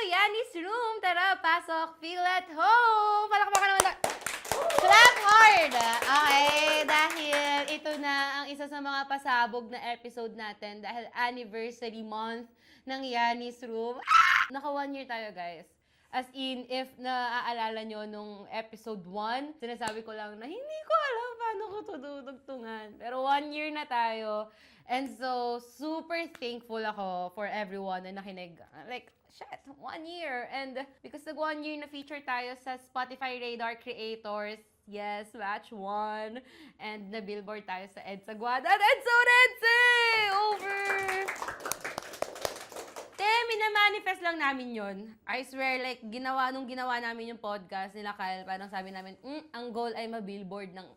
Yanni's Room! Tara, pasok! Feel at home! Palakpakan naman na! Clap hard! Okay, dahil ito na ang isa sa mga pasabog na episode natin dahil anniversary month ng Yanni's Room. Naka 1 year tayo, guys. As in, if naaalala nyo nung episode 1, sinasabi ko lang na hindi ko alam paano ko ito dudugtungan. Pero 1 year na tayo. And so, super thankful ako for everyone na nakinig. Like, shit, 1 year. And because nag 1 year na feature tayo sa Spotify Radar Creators, yes, batch 1. And na-billboard tayo sa EDSA Guada at EDSA Orense! Over! Minamanifest lang namin yon. I swear, like, ginawa namin yung podcast nila Kyle, parang sabi namin, ang goal ay ma-billboard ng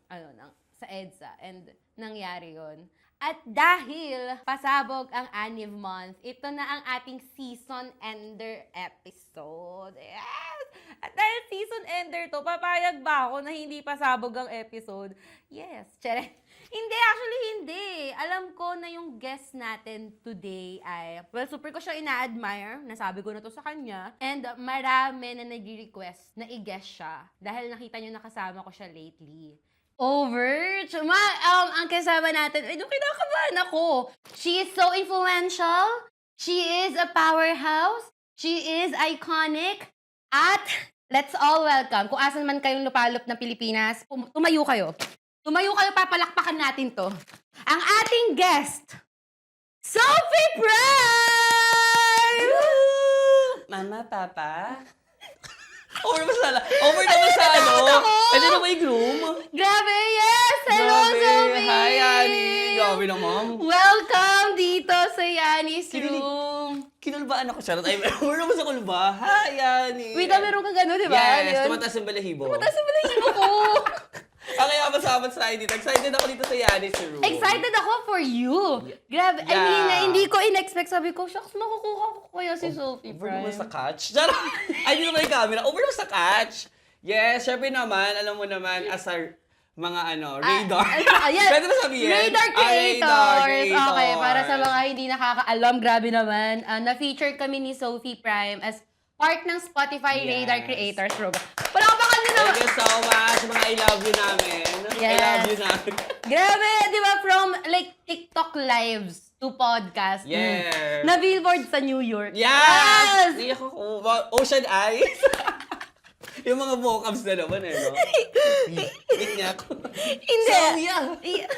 sa EDSA. And nangyari yon. At dahil pasabog ang Anniv Month, ito na ang ating season ender episode. Yes! At dahil season ender to, papayag ba ako na hindi pasabog ang episode? Yes. Chere. Hindi. Alam ko na yung guest natin today ay, well, super ko siya ina-admire. Nasabi ko na to sa kanya. And marami na nag-request na i-guest siya. Dahil nakita nyo nakasama ko siya lately. Over. Ang kasama natin, kinakabahan ako. She is so influential. She is a powerhouse. She is iconic. At let's all welcome, kung asan man kayong lupalop ng Pilipinas, tumayo kayo. Papalakpakan natin to. Ang ating guest, Sophie Prime! Mama, Papa? Over naman sa ano? Pwede na ba i-groom? Grabe, yes! Hello, Sophie! Hi, Annie! Grabe na, ma'am. Welcome dito sa Yanni's Room. Kinulbaan ako, Charot. Ay, over naman sa kulba. Hi, Annie! Wait, meron ka gano'n, di ba? Yes, tumataas yung balahibo. Tumataas yung balahibo ko. Ang kaya masama sa dito. Excited ako dito sa Yanni's Room. Excited ako for you. Grabe. I mean, hindi ko in-expect. Sabi ko, shucks, makukuha ko kaya si Sophie Over Prime. naman sa catch. Charot! Ay, dito naman yung camera. Over naman sa catch. Yes, syempre naman, alam mo naman, as our mga radar. Yes. Pwede ba sabihin? Radar creators. Radar creators. Okay, para sa mga hindi nakakaalam, grabe naman. Na-feature kami ni Sophie Prime as part ng Spotify Radar Creators program. Palakpakan nyo naman! Thank you so much, mga I love you namin. Yes. I love you namin. Grabe, di ba? From like TikTok lives to podcast. Yes. Na-billboard sa New York. Yes! Iyak ako. Ocean Eyes. Yung mga vocabs na naman no? Hit niya ako. Hindi. So, yeah.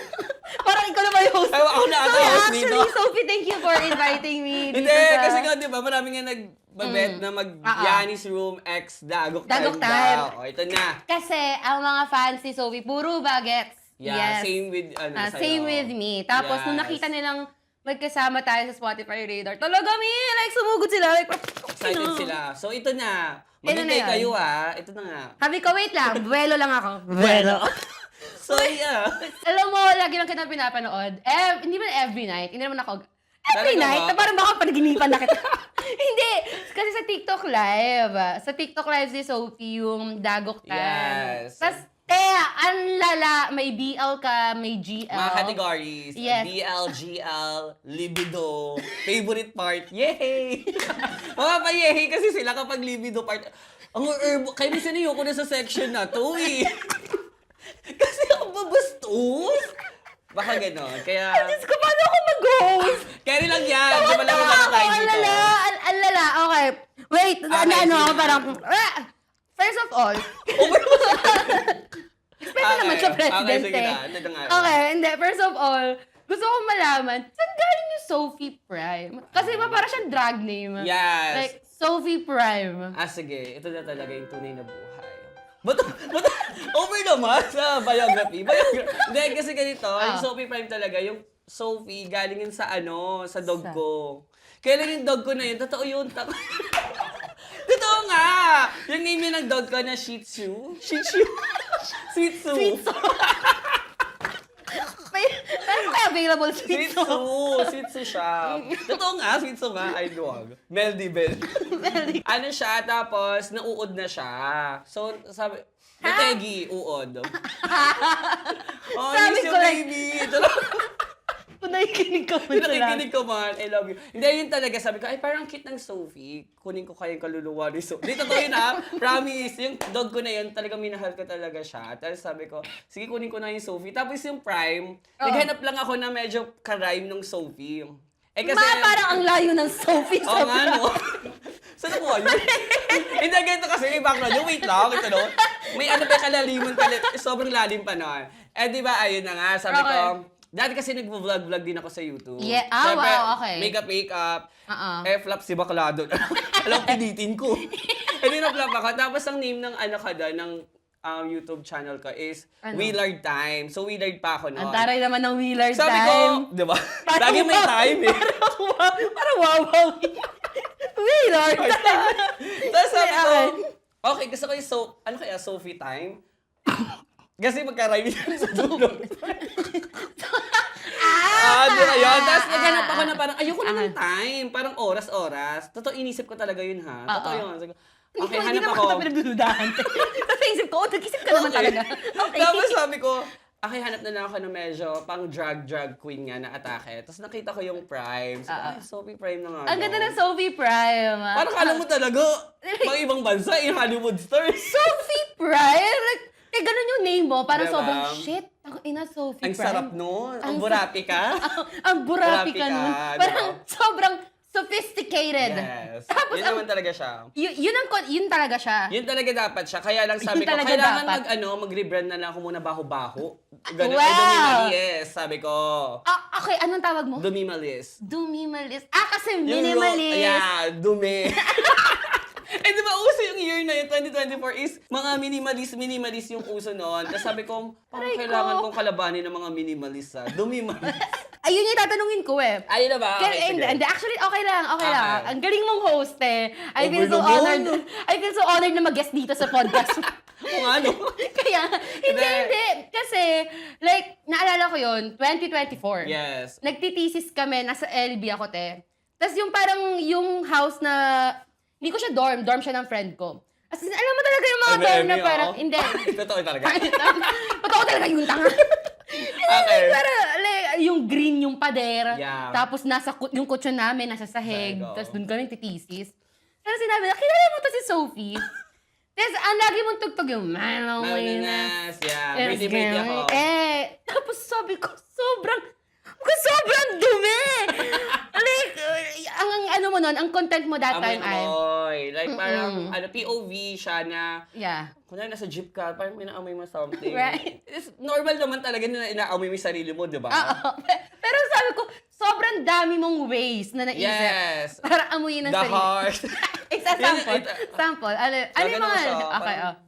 Parang ikaw na ba yung host? Ay, ako na So, host dito. actually, Sophie, thank you for inviting me. Hindi, kasi nga, di ba, marami nga nagbabet na mag-Yanni's Room X Dagok Dagok Time Time. daw. O, ito na. Kasi ang mga fans ni Sophie, puro bagets. Yeah, Yes. same with, Same with me. Tapos, nung nakita nilang magkasama tayo sa Spotify Radar, talaga, like, sumugod sila. Like, Excited sila. So, ito na. Ito na Maghintay yan. kayo, ha. Ito na nga. Sabi ko, wait lang, buwelo lang ako. Buwelo. So, yeah. Alam mo, lagi lang kita pinapanood. Hindi man every night. Hindi naman ako, every Talaga night, ba? na parang baka panaginipan na kita. Hindi. Kasi sa TikTok live. Sa TikTok live si Sophie, yung Dagok Time. Yes. Tapos, ang lala, may BL ka, may GL. Mga categories. Yes. BL, GL, libido, favorite part, yay! Mga pa-yay kasi sila kapag libido part. Ang herbo, kayo minsan ko na sa section na to eh. Kasi ang babastos. Baka gano'n. Kaya... Diyos ko, paano ako mag-host? Carry lang yan. Di ba lang naman tayo dito? Ang lala. Okay. Wait, Okay, ano, sige. parang, first of all, Especially naman sa president Okay, sige na. Ito na nga. Okay, hindi. First of all, gusto kong malaman, saan galing yung Sophie Prime? Kasi ba parang siyang drag name? Yes. Like, Sophie Prime. Sige. Ito na talaga yung tunay na buhay. But over naman sa biography. Hindi, kasi ganito, yung Sophie Prime talaga, yung Sophie, galing yun sa sa dog ko. Kaya lang yung dog ko na yun, totoo yun. Totoo nga! Yung name yun ng dog ko na Shih Tzu. Shih Tzu. Shih Tzu. May available Shih Tzu. Shih Tzu siya. Totoo nga, Shih Tzu nga. Ay, duwag. Meldy Bell. Ano siya, tapos nauud na siya. So, sabi, Nategi, uod. Oh, Sabi miss ko you, lang- baby. Kung nakikinig ka man sa lahat. Nakikinig ko man, I love you. Hindi, yun talaga, sabi ko, ay parang cute ng Sophie. Kunin ko kayong kaluluwa ni Sophie. Dito to yun promise. Yung dog ko na yun, talagang minahal ko talaga siya. Tapos sabi ko, sige kunin ko na yung Sophie. Tapos yung Prime, naghanap lang ako na medyo ka-rhyme ng Sophie. Eh kasi, Parang ang layo ng Sophie. Oo nga, no? Saan nakuha yun? Hindi, ganito kasi may background. Yung wait lang, ito no? May ano pa kalaliman pala. Sobrang lalim pa nun. Eh, di ba, ayun na nga, sabi ko, dati kasi nag-vlog din ako sa YouTube. Yeah. Siyempre, Wow, okay. Makeup. Flop si Baklado. Alam, pinitin ko. Hindi na-flop ako. Tapos ang name ng ano ka doon, ng YouTube channel ko is Willard Time. So, Willard pa ako noon. Ang taray naman ng Willard Sabi ko, Time. di ba? Lagi may time eh. Parang wow. Willard Time. Tapos sabi ko, okay, gusto ko yung ano kaya, Sophie Time? Kasi magka-rhyme yan sa dulo. Di ba yun? Tapos naghanap ako na parang, ayoko naman time. Parang oras-oras. Totoo, inisip ko talaga yun ha. Totoo yun. Sabi ko, okay, hanap ako. Hindi naman kita pinagdududahan. Tapos naisip ko, nag-isip ka naman talaga. Okay. Tapos sabi ko, okay, hanap na lang ako ng medyo pang drag queen nga na atake. Tapos nakita ko yung Prime. So, Sophie Prime na nga. Ang ganda ng Sophie Prime. Parang kala mo talaga, mga ibang bansa, yung Hollywood stars. Sophie Prime? Like, ganun yung name mo. Parang Diba? sobrang shit. Ang ina, Sophie Ang Prime. sarap nun. Ang burapi ka. Ang burapi ka Burapi nun. ka, Parang diba? sobrang sophisticated. Yes. Tapos, Yun naman talaga siya. Yun talaga siya. Yun talaga dapat siya. Kaya lang sabi Yun ko, talaga kailangan dapat. mag-rebrand na lang ako muna baho-baho. Ganun. Wow! Ay, Dumimalis, sabi ko. Okay, anong tawag mo? Dumimalis. Dumimalis. Kasi Yung minimalist. Yeah, dumi. Eh, di ba uso yung year na yun, 2024 is mga minimalist yung uso noon. Tapos sabi ko, parang kailangan kong kalabanin ng mga minimalist Dumimalis. Ayun yung tatanungin ko eh. Ayun na ba? Okay, sige. Hindi, actually, okay lang. Ang galing mong host eh. I feel so Over the honored. moon. I feel so honored na mag-guest dito sa podcast. Kung ano. Kaya, hindi. Kasi, like, naalala ko yun, 2024. Yes. Nagtitisis kami, nasa LB ako, te. Tapos yung parang, yung house na, hindi ko siya dorm siya ng friend ko. As in, alam mo talaga yung mga dorm na parang, hindi. Totoo talaga. Totoo talaga yung tanga. Okay. Pero, like, yung green yung pader. Yeah. Tapos yung kutsyon namin, nasa sahig. Sahig, oo. Tapos doon kami titisis. Pero sinabi na, kilala mo to si Sophie? Tapos ang lagi mong tugtog yung Malonas. Yeah. Yes, Pretty ako. Tapos sabi ko, sobrang dumi! Like, ang ano mo nun, ang content mo that time ay, Like, parang, POV siya na, yeah. kunwari nasa jeep ka, parang may naamoy mo something. Right. It's normal naman talaga na inaamoy mo yung sarili mo, di ba? Oo. Pero sabi ko, sobrang dami mong ways na naisip. Yes. Para amuyin ang The sarili. heart. Isa sample. Sample. Ano yung ganun mga... siya, Okay, parang-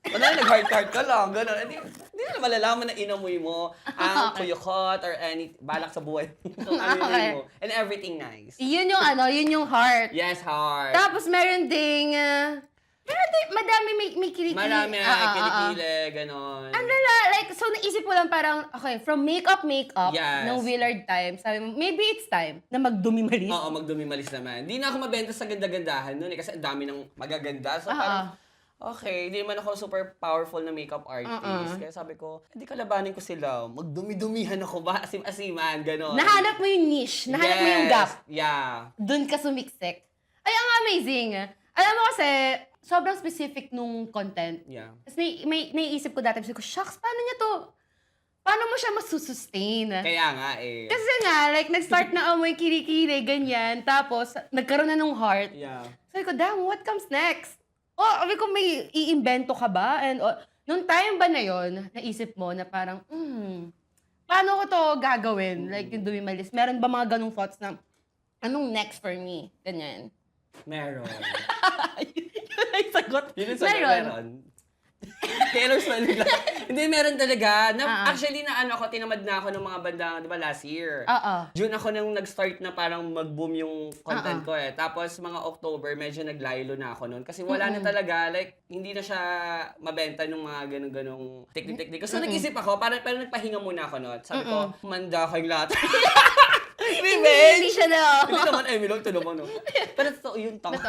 Kunwari nag-heart ka lang, gano'n. Hindi na malalaman na inamoy mo ang kuyukot or any balak sa buhay. Okay. Mo. And everything nice. Yun yung heart. Yes, heart. Tapos meron ding... madami may kilikili. Marami, kilikili, gano'n. Ano like, so naisip ko lang parang, okay, from makeup Yes. ng Willard Time, sabi mo, maybe it's time na magdumimalis. Oo, magdumimalis naman. Hindi na ako mabenta sa ganda-gandahan noon kasi ang dami ng magaganda. So parang, okay, hindi man ako super powerful na makeup artist. Kaya sabi ko, hindi kalabanin ko sila. Magdumi-dumihan ako ba? Asim-asiman, gano'n. Nahanap mo yung niche, nahanap mo yung gap. Yeah. Doon ka sumiksik. Ay, ang amazing. Alam mo kasi, sobrang specific nung content. Yeah. Tapos may naiisip ko dati, sabi ko, shucks, paano mo siya masusustain? Kaya nga eh. Kasi nga, like, nag-start na amoy kilikili, ganyan. Tapos, nagkaroon na nung heart. Yeah. Sabi ko, damn, what comes next? Sabi ko, may iimbento ka ba? And nung time ba na yon, naisip mo na parang, paano ko to gagawin? Like, yung dumimalis. Meron ba mga ganong thoughts na, anong next for me? Ganyan. Meron. Yun ay sagot. Yun ang sagot, meron. Taylor Swift lang. Hindi, meron talaga. Actually, tinamad na ako ng mga banda, di ba, last year. June ako nung nag-start na parang mag-boom yung content ko eh. Tapos, mga October, medyo naglaylo na ako noon. Kasi wala na talaga, like, hindi na siya mabenta ng mga ganong technique. So, nag-isip ako, parang nagpahinga muna ako noon. Sabi ko, manda kayong lahat. Hindi siya na. Hindi naman, Emilog, ito naman, no? Pero totoo yun, tanga.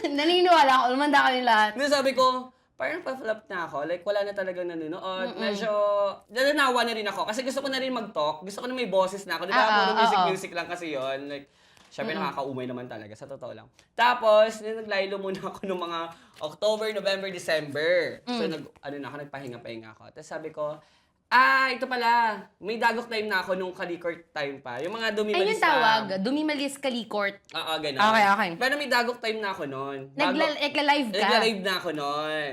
Naniniwala ako, lumanda kami lahat. Hindi, sabi ko, parang pa-flop na ako. Like, wala na talagang nanonood. Medyo, nanawa na rin ako. Kasi gusto ko na rin mag-talk. Gusto ko na may boses na ako. Di ba? Puro music lang kasi yon. Like, syempre nakakaumay naman talaga. Sa totoo lang. Tapos, naglaylo muna ako ng mga October, November, December. So, nagpahinga-pahinga ako. Tapos sabi ko, ito pala. May dagok time na ako nung kalikort time pa. Yung mga dumimalis yung tawag, dumimalis kalikort. Oo, gano'n. Okay. Pero may dagok time na ako noon. Nagla-live ka? Nagla-live na ako noon.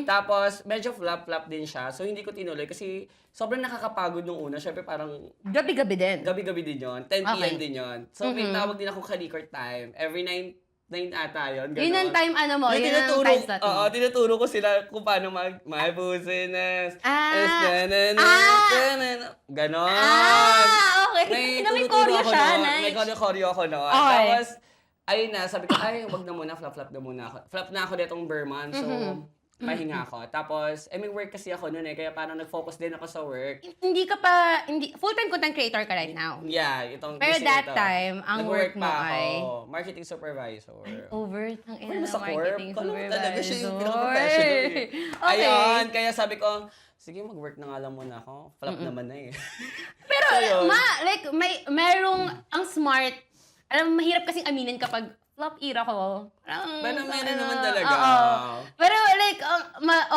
Tapos, medyo flop-flop din siya. So, hindi ko tinuloy kasi sobrang nakakapagod nung una. Siyempre, parang Gabi-gabi din. gabi-gabi din yun. 10 p.m. din yun. So, may tawag din akong kalikort time. Every 9 ata yun. Ganon. Yun ang time mo, yun ang time slot mo. Oo, tinuturo ko sila kung paano my business. Ganon. Okay. May choreo siya, nice. May choreo ako noon. Okay. Tapos, ayun na, sabi ko, wag na muna, flop na muna ako. Flop na ako ditong Berman, so, pahinga ako. Tapos, may work kasi ako noon kaya parang nag-focus din ako sa work. Full-time content creator ka right now. Yeah, itong Pero busy that ito. time, ang work mo ay... marketing supervisor. Ang ina Sa na corp, marketing talaga siya yung supervisor. pinaka-professional Okay. Ayun, kaya sabi ko, sige, mag-work na nga lang muna ako. Flop naman na eh. Pero, Ayun. merong, ang smart, alam, mahirap kasing aminin kapag flop era ko. Pero meron naman talaga. Oo. Pero like,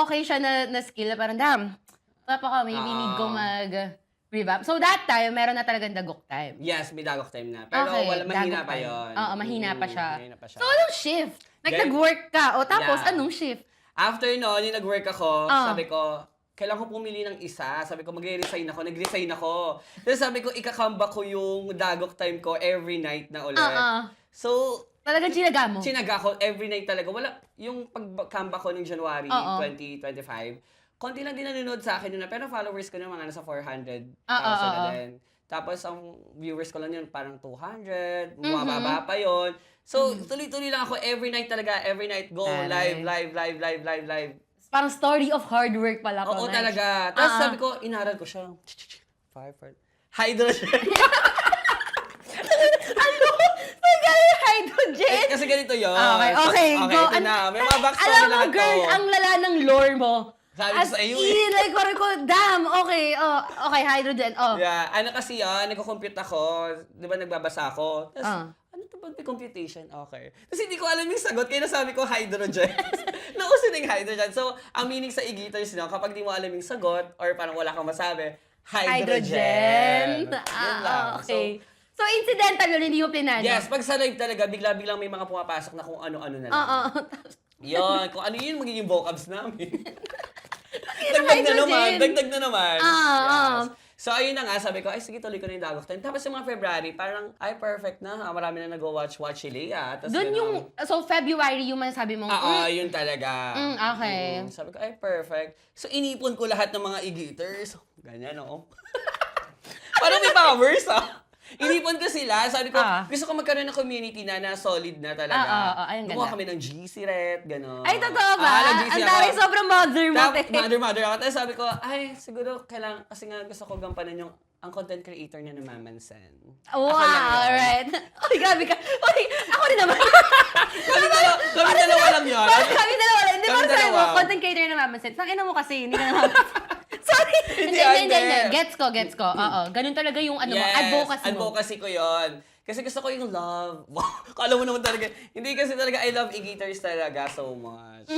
okay siya na skill. Parang, flop ako, maybe need ko mag-revamp. So that time, meron na talagang dagok time. Yes, may dagok time na. Pero mahina dagok pa time. yun. Oo, mahina pa siya. Mahina pa siya. So, anong shift? Like, nag-work ka. O tapos, Yeah. anong shift? After noon, yung nag-work ako, sabi ko, kailangan ko pumili ng isa. Sabi ko, mag-resign ako. Nag-resign ako. Tapos sabi ko, ikakamba ko yung dagok time ko every night na ulit. So, Talagang chinaga mo. sinaga ko every night talaga. Wala, yung pag-comeback ko ng January 2025, konti lang din nanonood sa akin yun na, pero followers ko na mga nasa 400,000 na din. Tapos ang viewers ko lang yun parang 200, bumababa pa yun. So, tuloy-tuloy lang ako every night talaga, every night go, live. Parang story of hard work pala ko. Oo, talaga. Tapos sabi ko, inaral ko siya. Hydrogen. Hydrogen? Kasi ganito yun. Okay, go. Ito na. May mga backstory Alam mo, lahat girl, to. ang lala ng lore mo. Sabi ko sa iyo like, ko, damn, okay, okay, hydrogen, Yeah, ano kasi yun, nagko-compute ako, di ba nagbabasa ako, tapos, ano to ba may computation? Okay. Tapos hindi ko alam yung sagot, kaya nasabi ko hydrogen. Nauso na yung hydrogen. So, ang meaning sa e-guitars, kapag di mo alam yung sagot, or parang wala kang masabi, hydrogen. Yun lang. Okay. So, incidental yun, hindi mo pinano? Yes, pag sa live talaga, bigla-biglang may mga pumapasok na kung ano-ano na lang. Yun, kung ano yun magiging vocabs namin. Dagdag na naman. Yes. So, ayun na nga, sabi ko, sige, tuloy ko na yung dagok time. Tapos yung mga February, parang, perfect na. Marami na nag-watch si Leia. Doon yung, so February yung masasabi mong, yun talaga. Okay. Sabi ko, perfect. So, inipon ko lahat ng mga e-guitars. Ganyan, Parang may powers, Inipon ko sila. Sabi ko, gusto ko magkaroon ng community na solid na talaga. Ayun, gumawa kami ng GC Ret, gano'n. Ay, totoo ba? Ang taray sobrang mother mo. Mother ako. Tapos sabi ko, siguro kailangan, kasi nga gusto ko gampanan yung ang content creator na namamansan. Wow, alright. Uy, grabe ka. Uy, ako rin naman. Kami dalawa lang yun. Kami dalawa lang. Hindi ba sabi mo, content creator na namamansan. Tangina mo kasi, hindi ka namamansan. Sorry. Hindi. Gets ko. Oo. Ganun talaga yung advocacy mo. Advocacy ko yon. Kasi gusto ko yung love. Wow. Kala mo naman talaga. Hindi kasi talaga I love e-guitars talaga so much.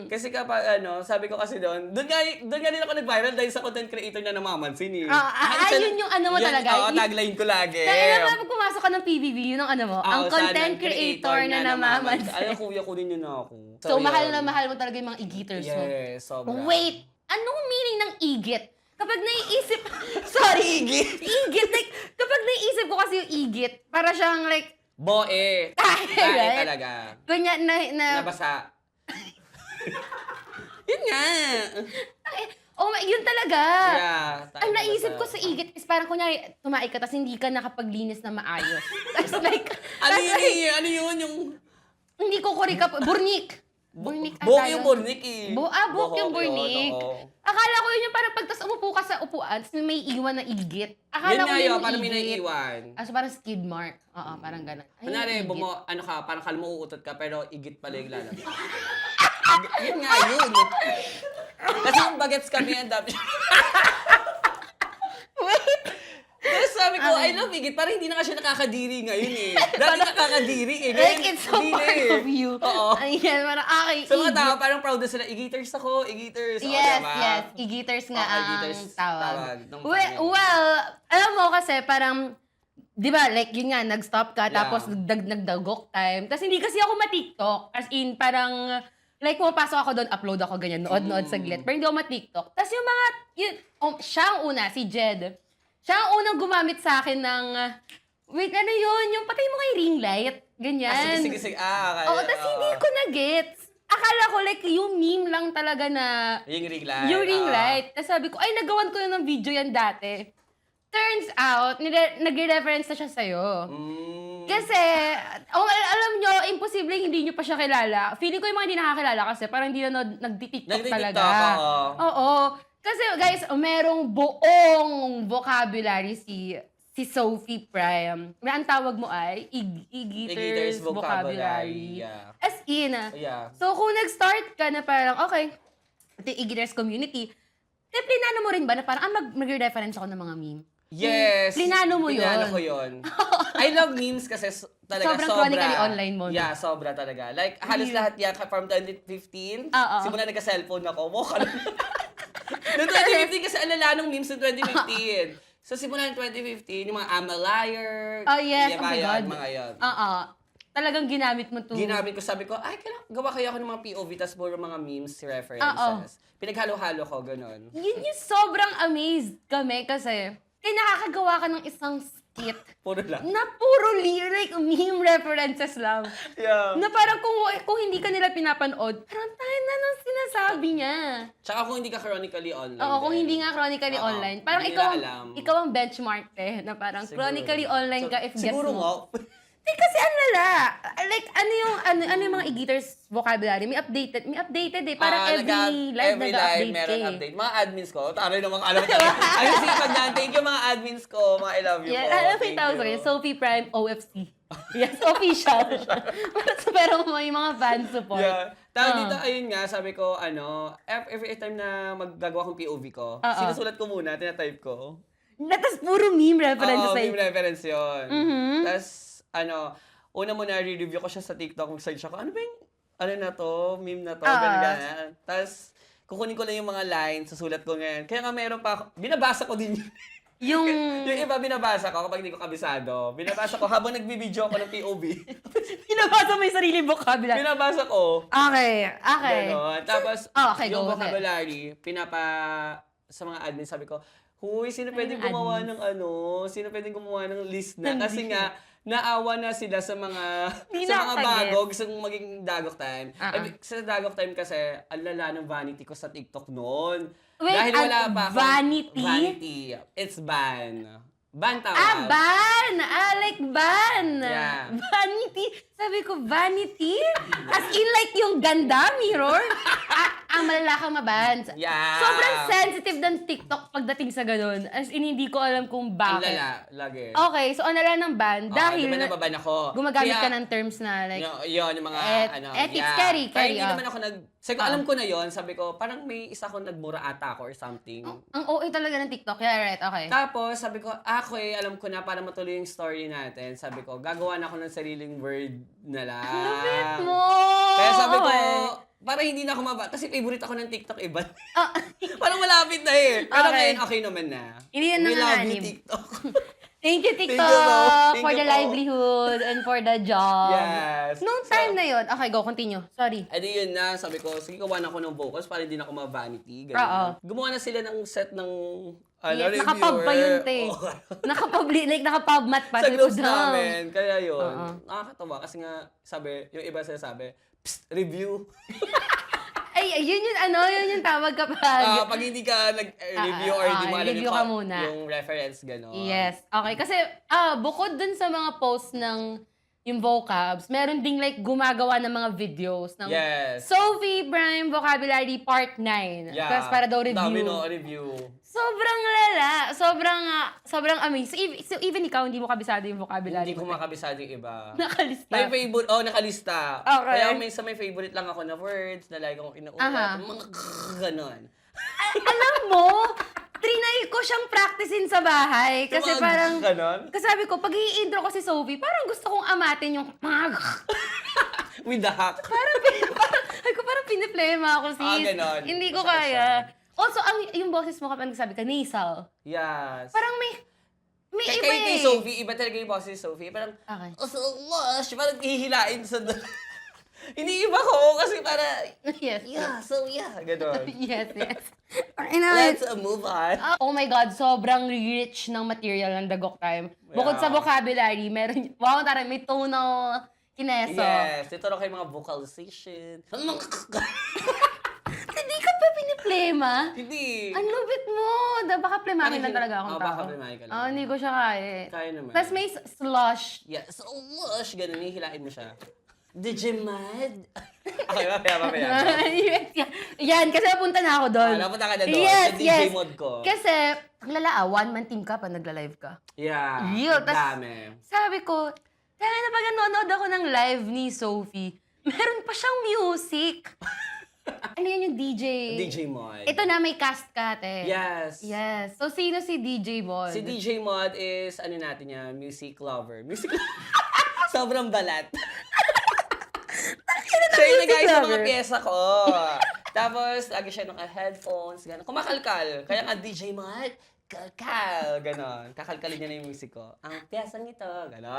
Kasi kapag sabi ko kasi doon nga din ako nag-viral dahil sa content creator na namamansin eh. Yun yung ano mo talaga. Tagline ko lagi. Kaya naman pag pumasok ka ng PBB, yun ang ano mo. Ang content creator na namamansin. Ay, kuya ko din yun ako. So, mahal na mahal mo talaga yung mga e-guitars mo. Yes, sobra. Wait, anong meaning ng igit? Kapag naiisip, sorry, igit, like, kapag naiisip ko kasi yung igit, para siyang like, Boe. right? Talaga. Ganyan Nabasa. Yun nga. Yun talaga. Yeah. Ang naisip ko sa igit is parang kunyari, tumaik ka, tapos hindi ka nakapaglinis na maayos. Tapos like, Ano yun yung... Hindi ko ka, burnik. Burnik Buhok yung burnik eh. Buhok yung burnik. Oo. Akala ko yun yung parang pagtas umupo ka sa upuan, tapos may iwan na igit. Yun Akala ko nga yun yun, parang may naiiwan. So parang skid mark. Parang gano'n. Kunwari, parang kala mo uutot ka, pero igit pala yung lalabas. Yun nga yun. Kasi yung bagets kami, ang dami. Wait! Tapos sabi ko, I love Igit. Parang hindi na kasi nakakadiri ngayon eh. Dati nakakadiri eh. Ngayon, Like, it's so hindi na part eh. of you. Oo. Ayan, parang, okay, Sa mga tao, parang proud na sila. Igiters ako, Igiters. Yes, diba? yes. Igiters nga ang Igiters tawag. ng Well, alam mo kasi parang, di ba, like yun nga, nag-stop ka, Yeah. tapos nagdagok time. Tapos hindi kasi ako ma-TikTok. As in, parang, like pumapasok ako doon, upload ako ganyan, nood saglit. Pero hindi ako ma-TikTok. Tapos yung mga, siya ang una, si Jed. Siya ang unang gumamit sa akin ng, wait, ano yun? Yung patay mo kay ring light. Ganyan. Sige. Okay. Oo, tapos hindi ko na-gets. Akala ko like yung meme lang talaga na Yung ring light. yung ring light. Tapos sabi ko, ay, nagawan ko yun ng video yan dati. Turns out, nagre-reference na siya sa'yo. Kasi, alam nyo, imposible hindi nyo pa siya kilala. Feeling ko yung mga hindi nakakilala kasi parang hindi na nagti-TikTok talaga. Oo. Kasi guys, merong buong vocabulary si Sophie Prime. Ang tawag mo ay Igiters vocabulary. Yeah. As in, Yeah. So, kung nag-start ka na parang, okay, ito yung Igiters community, plinano mo rin ba na parang, mag-reference ako ng mga meme? Yes. Plinano mo yun. Plinano ko yun. I love memes kasi talaga Sobrang sobra. chronically online mo. Yeah, sobra talaga. Like, halos lahat yan from 2015. Oo. Simula nagka-cellphone ako. Noong 2015 kasi alala nung memes noong 2015. So, simula ng 2015, yung mga I'm a liar. Oh, yes. Oh my yan, God. mga yan. Talagang ginamit mo to. Ginamit ko, sabi ko, ay, gawa kaya ako ng mga POV, tas puro mga memes, references. Pinaghalo-halo ko, ganun. Yun yung sobrang amazed kami kasi nakakagawa ka ng isang skit Puro lang. na puro like meme references lang. Yeah. Na parang kung hindi ka nila pinapanood, parang tayo na nang sinasabi niya. Tsaka kung hindi ka chronically online. Oo, kung din. hindi nga chronically Oo, online. Parang hindi ikaw, nila alam. ikaw ang benchmark na parang Siguro. chronically online ka if gets siguro mo. nga. Kasi ang lala. Like, ano yung mga Igiters vocabulary? May updated eh. Parang every live nag-update meron eh. update. Mga admins ko, taray naman alam ko. Ay, sipag na. Thank you mga admins ko. Mga I love you Yeah, po. alam mo Thank yung tawag you. ko Sophie Prime OFC. Yes, official. Pero may mga fan support. Yeah. Tawag dito, ayun nga, sabi ko, every time na maggagawa kong POV ko, sinusulat ko muna, tinatype ko. Tapos puro meme reference Oo, sa'yo. meme reference yun. Mhm. Tapos, una mo na re-review ko siya sa TikTok, mag-search ako, ano ba yung, na to, meme na to, ganyan. Tapos, kukunin ko lang yung mga lines, susulat ko ngayon. Kaya nga meron pa ako, binabasa ko din yun. Yung Yung iba binabasa ko kapag hindi ko kabisado. Binabasa ko habang nagbibideo ako ng POV. pinabasa mo yung sarili vocabulary. Binabasa ko. Okay. Ganon. Tapos, okay, yung go. vocabulary, sa mga admin, sabi ko, huy, sino pwedeng gumawa ng sino pwedeng gumawa ng list na? Kasi nga, naawa na sila sa mga bago, gusto kong maging Dagok Time. Sa Dagok Time kasi, ang lala ng vanity ko sa TikTok noon. Wait, Dahil wala pa akong... vanity? Vanity. It's ban. Ban tawag. Ban! Like ban! Yeah. Vanity? Sabi ko, vanity? As in like yung ganda, mirror? Malala ka maban. Yeah. Sobrang sensitive ng TikTok pagdating sa ganun. As in, hindi ko alam kung Ang bakit. lala, lagi. Okay, so ang lala ng ban, dahil diba nababan ako? gumagamit Kaya, ka ng terms na like, yun, yung mga, ethics, yeah. carry, Kaya hindi oh. naman ako sabi ko, alam ko na yun, sabi ko, parang may isa akong nagmura ata ako or something. ang OA talaga ng TikTok. Yeah, right, okay. Tapos, sabi ko, alam ko na para matuloy yung story natin. Sabi ko, gagawa na ako ng sariling word na lang. Lupit mo! Kaya sabi ko, Okay. parang hindi na ako kasi favorite ako ng TikTok iba. Parang malapit na eh. Pero Okay. ngayon, okay naman na. Hindi yan We love you, nanganganib. TikTok. Thank you, TikTok, Thank you, bro. Thank for you the po. livelihood and for the job. Yes. Noong time na yun, okay, go, continue. Sorry. Edi yun na, sabi ko, sige, gawa na ako ng vocals para hindi na ako ma-vanity. Oo. Ganun. Gumawa na sila ng set ng Yes, reviewer. nakapub pa yun, te. Oo. Nakapubmat pa. Sa Sabi ko, groups "Damn." namin. Kaya yun, Oo. nakakatawa. Kasi nga, yung iba sinasabi, psst, review. Ay, yun yung tawag kapag... Pag hindi ka nag-review or hindi mo alam review ka muna. yung reference, gano'n. Yes. Okay, kasi bukod dun sa mga posts ng yung vocabs, meron ding like gumagawa ng mga videos ng Yes. Sophie Prime Vocabulary Part 9. Yeah. Tapos para daw review. Dami no, review. Sobrang lala. Sobrang amazing. So even ikaw, hindi mo kabisado yung vocabulary. Hindi ko makabisado yung iba. Nakalista. May favorite, nakalista. Okay. Kaya minsan may favorite lang ako na words na like akong inuulat. Mga ganon. Alam mo, trinay ko siyang practicein sa bahay. Kasi Yung mga parang, ganon? kasi sabi ko, pag i-intro ko si Sophie, parang gusto kong amatin yung With the hack. parang piniplema ako, sis. Ganon. Hindi ko Siya. kaya. Also, yung boses mo kapag nagsabi ka, nasal. Yes. Parang may Kay iba kay eh. Sophie, iba talaga yung boses ni Sophie. Parang, Okay. so lush, parang hihilain sa... Hindi iba ko kasi para, Yes. ganon. Yes. Let's move on. Oh my God, sobrang rich ng material ng Dagok Time. Bukod sa Yeah. vocabulary, meron, wow, taray, may tonal kineso. Yes, ito lang kayo mga vocalization. Hindi ka pa piniplema? Hindi. Ang lupit mo. Baka plemahin lang talaga akong tao. baka plemahin ka lang. Hindi ko siya kaya. Kaya naman. Tapos may slush. Yeah, so lush, ganun, hihilain mo siya. Digimad? Okay, mamaya. Yan, kasi napunta na ako doon. Napunta ka na doon, Yes, sa DJ yes. mode ko. Kasi, ang lala, one-man team ka pa nagla-live ka. Yeah, Ew, dami. Sabi ko, kaya na pag nanonood ako ng live ni Sophie, meron pa siyang music. Ano yan yung DJ? DJ Mod. Ito na, may cast ka, te. Yes. Yes. So, sino si DJ Mod? Si DJ Mod is, ano natin niya, music lover. Sobrang balat. Siya yung nag-ayos sa mga pyesa ko. Tapos, lagi siya naka-headphones, gano'n. Kumakalkal. Kaya nga, DJ Mod, kalkal, gano'n. Kakalkalin niya na yung music ko. Ang pyesang ito, gano'n.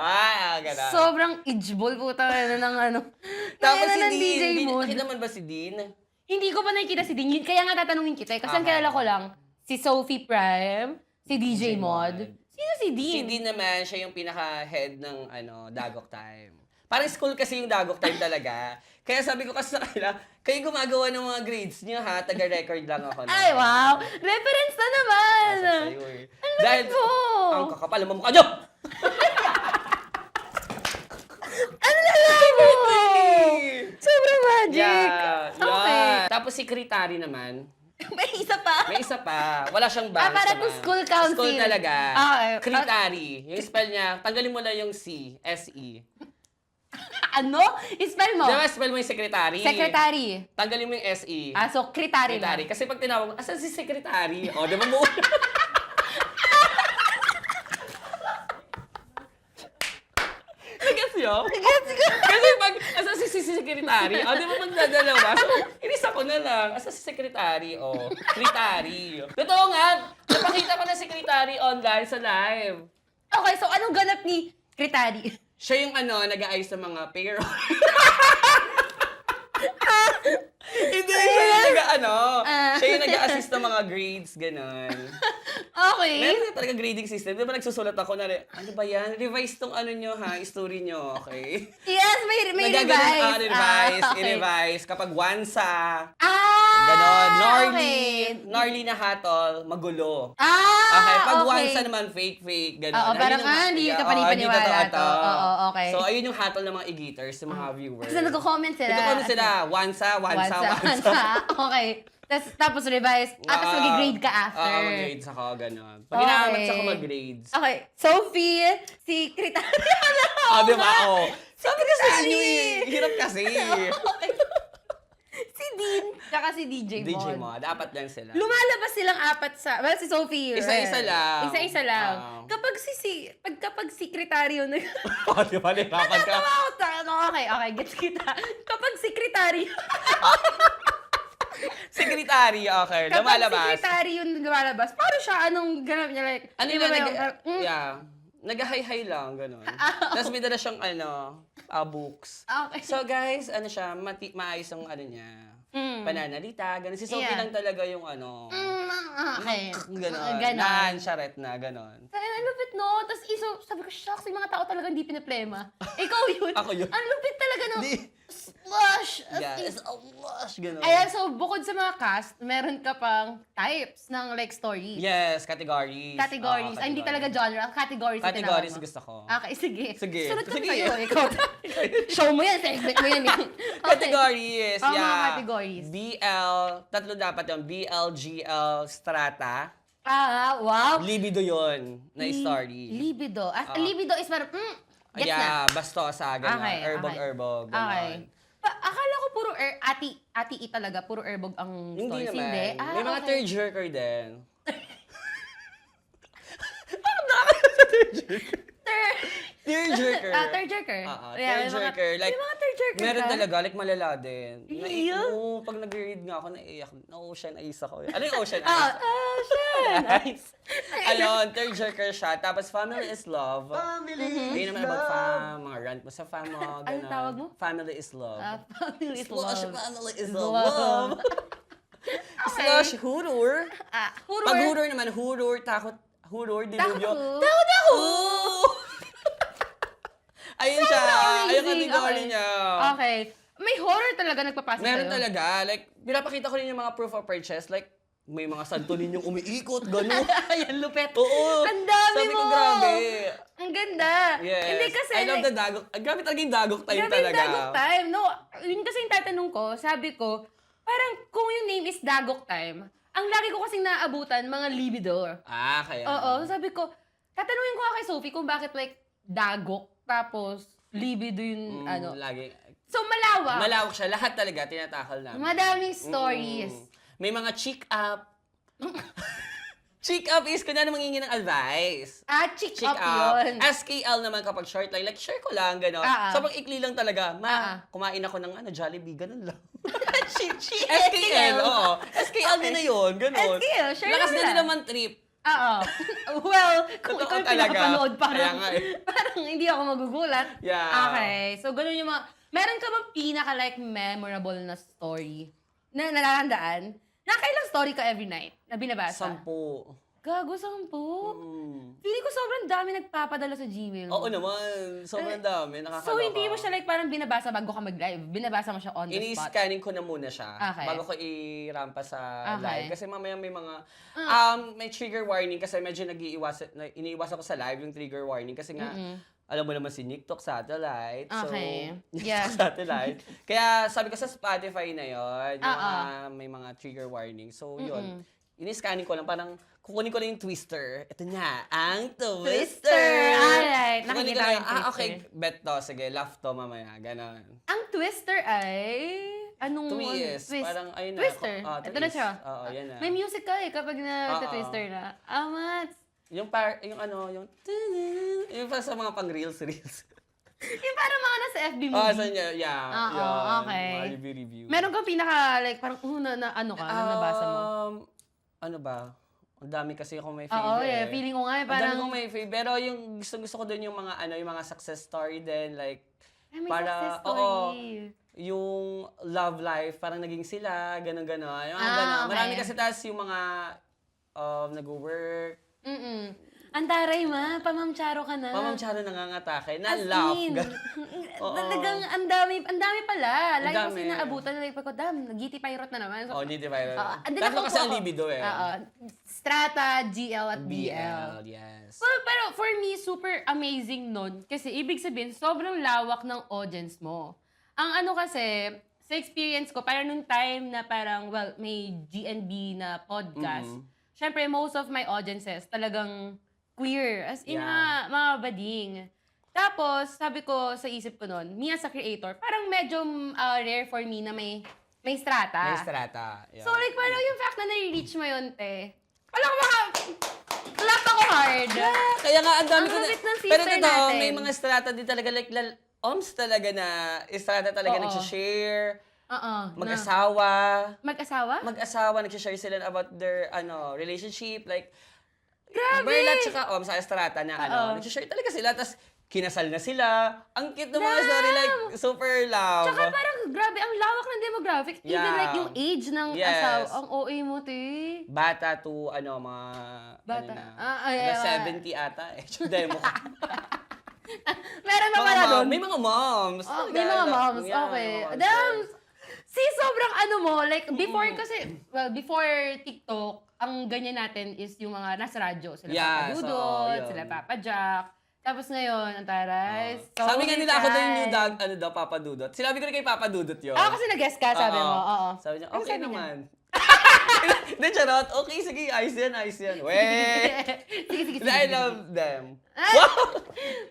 Sobrang ijbol po tayo ng ano. Tapos ng si DJ Dean, Mod. nakita man ba si Dean? Hindi ko pa nakikita si Dean. Kaya nga tatanungin kita. Kasi ang Okay. kilala ko lang, si Sophie Prime, si DJ Mod. Sino si Dean? Si Dean naman, siya yung pinaka-head ng Dagok Time. Parang school kasi yung Dagok Time talaga. Kaya sabi ko kasi sa kanila, kayo gumagawa ng mga grades niyo ha, taga-record lang ako. Ay, wow! Reference na naman! Sa'yo eh. Ang Dahil, lupit mo! ang kakapal ng mukha niyo! Ano lala mo? Sobrang magic! Yeah, Okay. yeah. Tapos secretary naman, May isa pa? may isa pa. Wala siyang band. para to school council. School talaga. Okay. Secretary. Yung spell niya, tanggalin mo na yung C, S-E. Ano? Spell mo? Diba spell mo yung secretary? Secretary. Tanggalin mo yung S-E. So, kritary na. Secretary. Kasi pag tinawag mo, asan si secretary? O, di ba mo? Nagets nyo? Kasi pag, asan si secretary? O, di ba magdadalawa? So, inis ako na lang. Asan si secretary? O, secretary. Totoo nga, napakita ko na secretary online sa live. Okay, so anong ganap ni kritary? Siya yung nag-aayos sa mga payroll. Hindi, siya yung siya yung nag-assist ng mga grades, gano'n. Okay. Meron na talaga grading system. Di ba nagsusulat ako na, ano ba yan? Revise tong nyo ha, story nyo, okay? Yes, may Nagaganon, revise. revise, Okay. i-revise. Kapag onsa, Ah, gano'n. Gnarly, okay. gnarly na hatol, magulo. Ah, Okay, pag okay. onsa naman, fake, gano'n. Oo, parang, hindi ka panipaniwala hindi to. Oo, okay. So, ayun yung hatol ng mga e-geaters, yung mga viewers. Kasi nagko-comment sila. Nagko-comment sila, onsa. Okay. Tapos revise. Tapos mag-grade ka after. Oo, mag-grades ako, gano'n. Pag Okay. hinahamad ako mag-grades. Okay. Sophie, si kritary. Di ba? Oo. Sabi ko sa inyo eh. Hirap kasi. Okay. Si Dean, tsaka si DJ Mod. DJ mo, dapat lang sila. Lumalabas silang apat sa... Well, si Sophie. Isa-isa lang. Isa-isa lang. Kapag sekretaryo na... Di ba? Nirapan ka. Natatawa ako okay, gets kita. Kapag sekretaryo... Secretary, okay. Kapag Lumalabas. sekretaryo yung lumalabas, paano siya? Anong ganap niya? Like, Ano di ba, ba yung- yeah. Nag-hi-hi lang, gano'n. Tapos may dala siyang, books. Okay. So guys, siya, maayos ang niya. Pananalita, gano'n. Si Sophie Yeah. lang talaga yung Okay. gano'n. Ganon. Naan-charette na, gano'n. Kaya ang lupit, no? Tapos sabi ko, shucks, yung mga tao talaga hindi pinaplema. Ikaw yun. Ako yun. Ang lupit talaga, no? Di- Slush! Yeah, it's a lush, gano'n. Ayan, so bukod sa mga cast, meron ka pang types ng like stories. Yes, categories. Categories. Ay, hindi talaga genre. Categories yung tinawag Categories mo. gusto ko. Okay, sige. Sige. Sunod ka Sige. sa'yo. Ikaw. Show mo yan. Segment mo yan. Okay. Categories, Mga yeah. categories. BL, tatlo dapat yung BL, GL, Strata. Wow. Libido yon na story. Libido. Libido is parang, gets na. Yeah, bastosa, gano'n. Okay, Erbog-erbog, gano'n. Okay. Akala ko puro ati talaga, puro erbog ang Hindi stories. naman. Hindi. May mga okay. tearjerker din. Bakit nakakala sa tearjerker? Tearjerker. Tearjerker. Yeah, tearjerker. Like, may mga tearjerker meron ka? talaga, like malala din. Really? Oo, pag nag-read nga ako, naiiyak. Na-ocean eyes ako. Ano yung ocean eyes? Ocean! Nice. Ayun, tearjerker siya. Tapos, family is love. Yun naman about fam, mga rant mo sa fam mo. Anong tawag mo? Family is love. Family is Slush, love. family is love. Okay. Slush, hurur. Hurur. Pag hurur naman, hurur, takot, hurur, dilubyo. Takot ako! Ayun siya. Amazing. Ayun kategory Okay. niya. Okay. May horror talaga nagpapasa Meron sa'yo? talaga. Like, pinapakita ko rin yung mga proof of purchase. Like, may mga santo ninyong umiikot, gano'n. Ayan, lupet. Oo. Ang dami Sabi mo! ko, grabe. Ang ganda. Yes. Hindi kasi, I love the dagok. Grabe talaga yung dagok time grabe yung talaga. Dagok Time. No, yun kasi yung tatanong ko, sabi ko, parang kung yung name is Dagok Time, ang lagi ko kasing naabutan, mga libido. Kaya. Oo, sabi ko, tatanungin ko nga kay Sophie kung bakit like Dagok, tapos libido yung Lagi. So, malawak. Malawak siya. Lahat talaga, tinatakal namin. Madaming stories. May mga cheek up. Cheek up is kunya na mangingi ng advice. Chick Cheek up up. yun. SKL naman kapag short like share ko lang, gano'n. Sobrang ikli lang talaga. Kumain ako ng Jollibee, gano'n lang. SKL, oo. SKL din na yun, gano'n. SKL, share Lakas lang na din nila. naman trip. Well, kung Totoo ikaw yung talaga. pinapanood, Kaya nga parang hindi ako magugulat. Yeah. Okay. So, ganun yung mga... Meron ka bang pinaka-like memorable na story na natatandaan? Nakailang story ka every night na binabasa? 10. Gago, 10? Feeling ko sobrang dami nagpapadala sa Gmail. Oo naman. Sobrang dami. Nakakaloka. So, hindi mo siya like parang binabasa bago ka mag-live. Binabasa mo siya on the spot. Ini-scanning ko na muna siya Okay. bago ko i-rampa sa Okay. live. Kasi mamaya may mga, may trigger warning kasi medyo iniiwasan ko sa live yung trigger warning kasi nga, alam mo naman si TikTok satellite. Okay. So, Yeah. satellite. Kaya sabi ko sa Spotify na yon may mga trigger warning. So, yun. Ini-scanning ko lang, parang kukunin ko lang yung twister. Ito na, ang twister! Alright, Kukunin nakikita ko ko lang, yung twister. okay, bet to, sige, laugh to mamaya, ganon. Ang twister ay... Anong Tumiis. Parang, ayun na. Twister. Ito na tumiis. siya. Oo, yan na. May music ka eh kapag na-twister na. Amats. Yung yung pa sa mga pang-reels. Yung parang mga nasa FB movie. Sa niya, yeah. Oo, yun, okay. mga review. Meron kang pinaka, like, parang na ano ka, na nabasa mo? Ano ba? Ang dami kasi akong may Oo, favorite. yeah. Feeling ko nga eh, Ang dami parang... kong may favorite. Pero yung gusto ko din yung mga, yung mga success story din. Like, Ay, may para, success story. oo, yung love life, parang naging sila, gano'n-gano'n. Yung mga gano'n. Okay. Marami kasi tas yung mga nag-work. Ang taray pamamcharo ka na. Pamamcharo nangangatake. As Na-laugh. in, Oo. talagang ang dami pala. Lagi ko dami. sinaabutan, like, pagko, nagiti pirate na naman. So, Hindi viral. andun Tatlo ako kasi po ang ako. libido eh. Strata, GL, at BL. Yes. Well, pero for me, super amazing nun. Kasi ibig sabihin, sobrang lawak ng audience mo. Ang ano kasi, sa experience ko, parang nung time na parang, well, may GNB na podcast, syempre, most of my audiences talagang queer. As in, mga bading. Tapos, sabi ko sa isip ko nun, me as a creator, parang medyo rare for me na may strata. May strata. Yeah. So, like, parang yung fact na nare-reach mo yun, te. Alam ko clap ako hard. Kaya nga, ang dami Ang ko na. lupit ng Pero sister totoo, natin. may mga strata din talaga, like, oms talaga na, strata talaga Oo. nagsishare, Oo. mag-asawa. Mag-asawa? Mag-asawa, nagsishare sila about their, relationship, like, Grabe! Berlat tsaka sa strata na, nagsishare talaga sila, tapos, kinasal na sila. Ang cute ng mga story, like, super love. Tsaka parang grabe, ang lawak ng demographic. Even Yeah. like yung age ng Yes. asawa. Ang OA mo, te. Bata to, mga, Bata. mga 70 ata, demo ko. Meron na pala doon. May mga moms. Oh, may mga moms, Yeah, okay. may mga moms. Damn! See, sobrang ano mo, like, before kasi, well, before TikTok, ang ganyan natin is yung mga nasa radyo. Sila Papa Dudut, yun. sila Papa Jack. Tapos ngayon, ang taray. Sabi nga nila ako daw yung new dog, Papa Dudut. Sinabi ko rin kay Papa Dudut yun. Kasi nag-guest ka, sabi mo. Oo. Sabi niya, Ano okay sabi niya? naman. Hindi, charot. Okay, sige, ayos yan. Weh! Sige. I love them.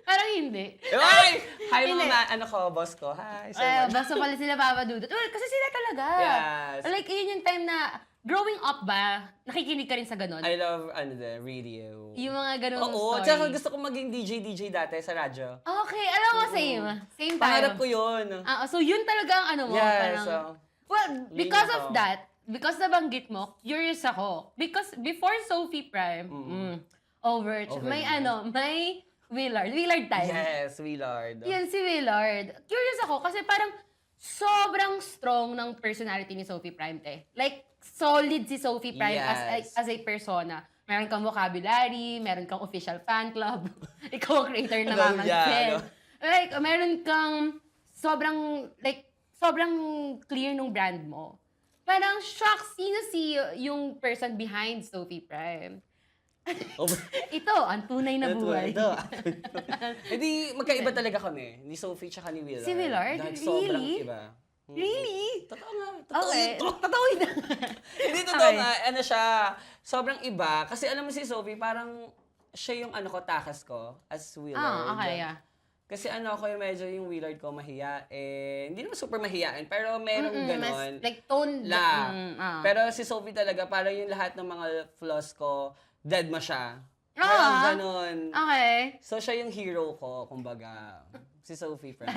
Parang hindi. Ay! Hi Hindi. mga boss ko. Hi, so much. Basta pala sila Papa Dudut. Well, kasi sila talaga. Yes. Like, yun yung time na, growing up ba, nakikinig ka rin sa ganun? I love, radio. Yung mga ganun Oo, story. tsaka gusto kong maging DJ dati sa radyo. Okay, alam mo, same. Same tayo. Pangarap ko yun. So yun talaga ang ano mo. Yes, Parang, so, well, because linya of ko. that, because nabanggit mo, curious ako. Because before Sophie Prime, over, may Willard time. Yes, Willard. Yan si Willard. Curious ako kasi parang sobrang strong ng personality ni Sophie Prime, te. Like, solid si Sophie Prime Yes. as a persona. Meron kang vocabulary, meron kang official fan club, ikaw ang creator ng Mamang Zen. Like, meron kang sobrang clear nung brand mo. Parang shock, sino yung person behind Sophie Prime? Ito, ang tunay na buhay. Hindi, magkaiba talaga kami. Ni Sophie tsaka ni Willard. Si Willard? Dahil sobrang Really? iba. Really? Totoo nga. Okay. Ito. Totoo yun. Hindi, totoo Okay. nga. Ano siya, sobrang iba. Kasi alam mo si Sophie, parang siya yung takas ko as Willard. Okay, yeah. Kasi ako yung medyo yung Willard ko mahiya. Hindi naman super mahiyain, pero merong ganon. Like tone. Pero si Sophie talaga, parang yung lahat ng mga flaws ko, dead mo siya. Parang ganon. Okay. So, siya yung hero ko, kumbaga. Si Sophie Prime.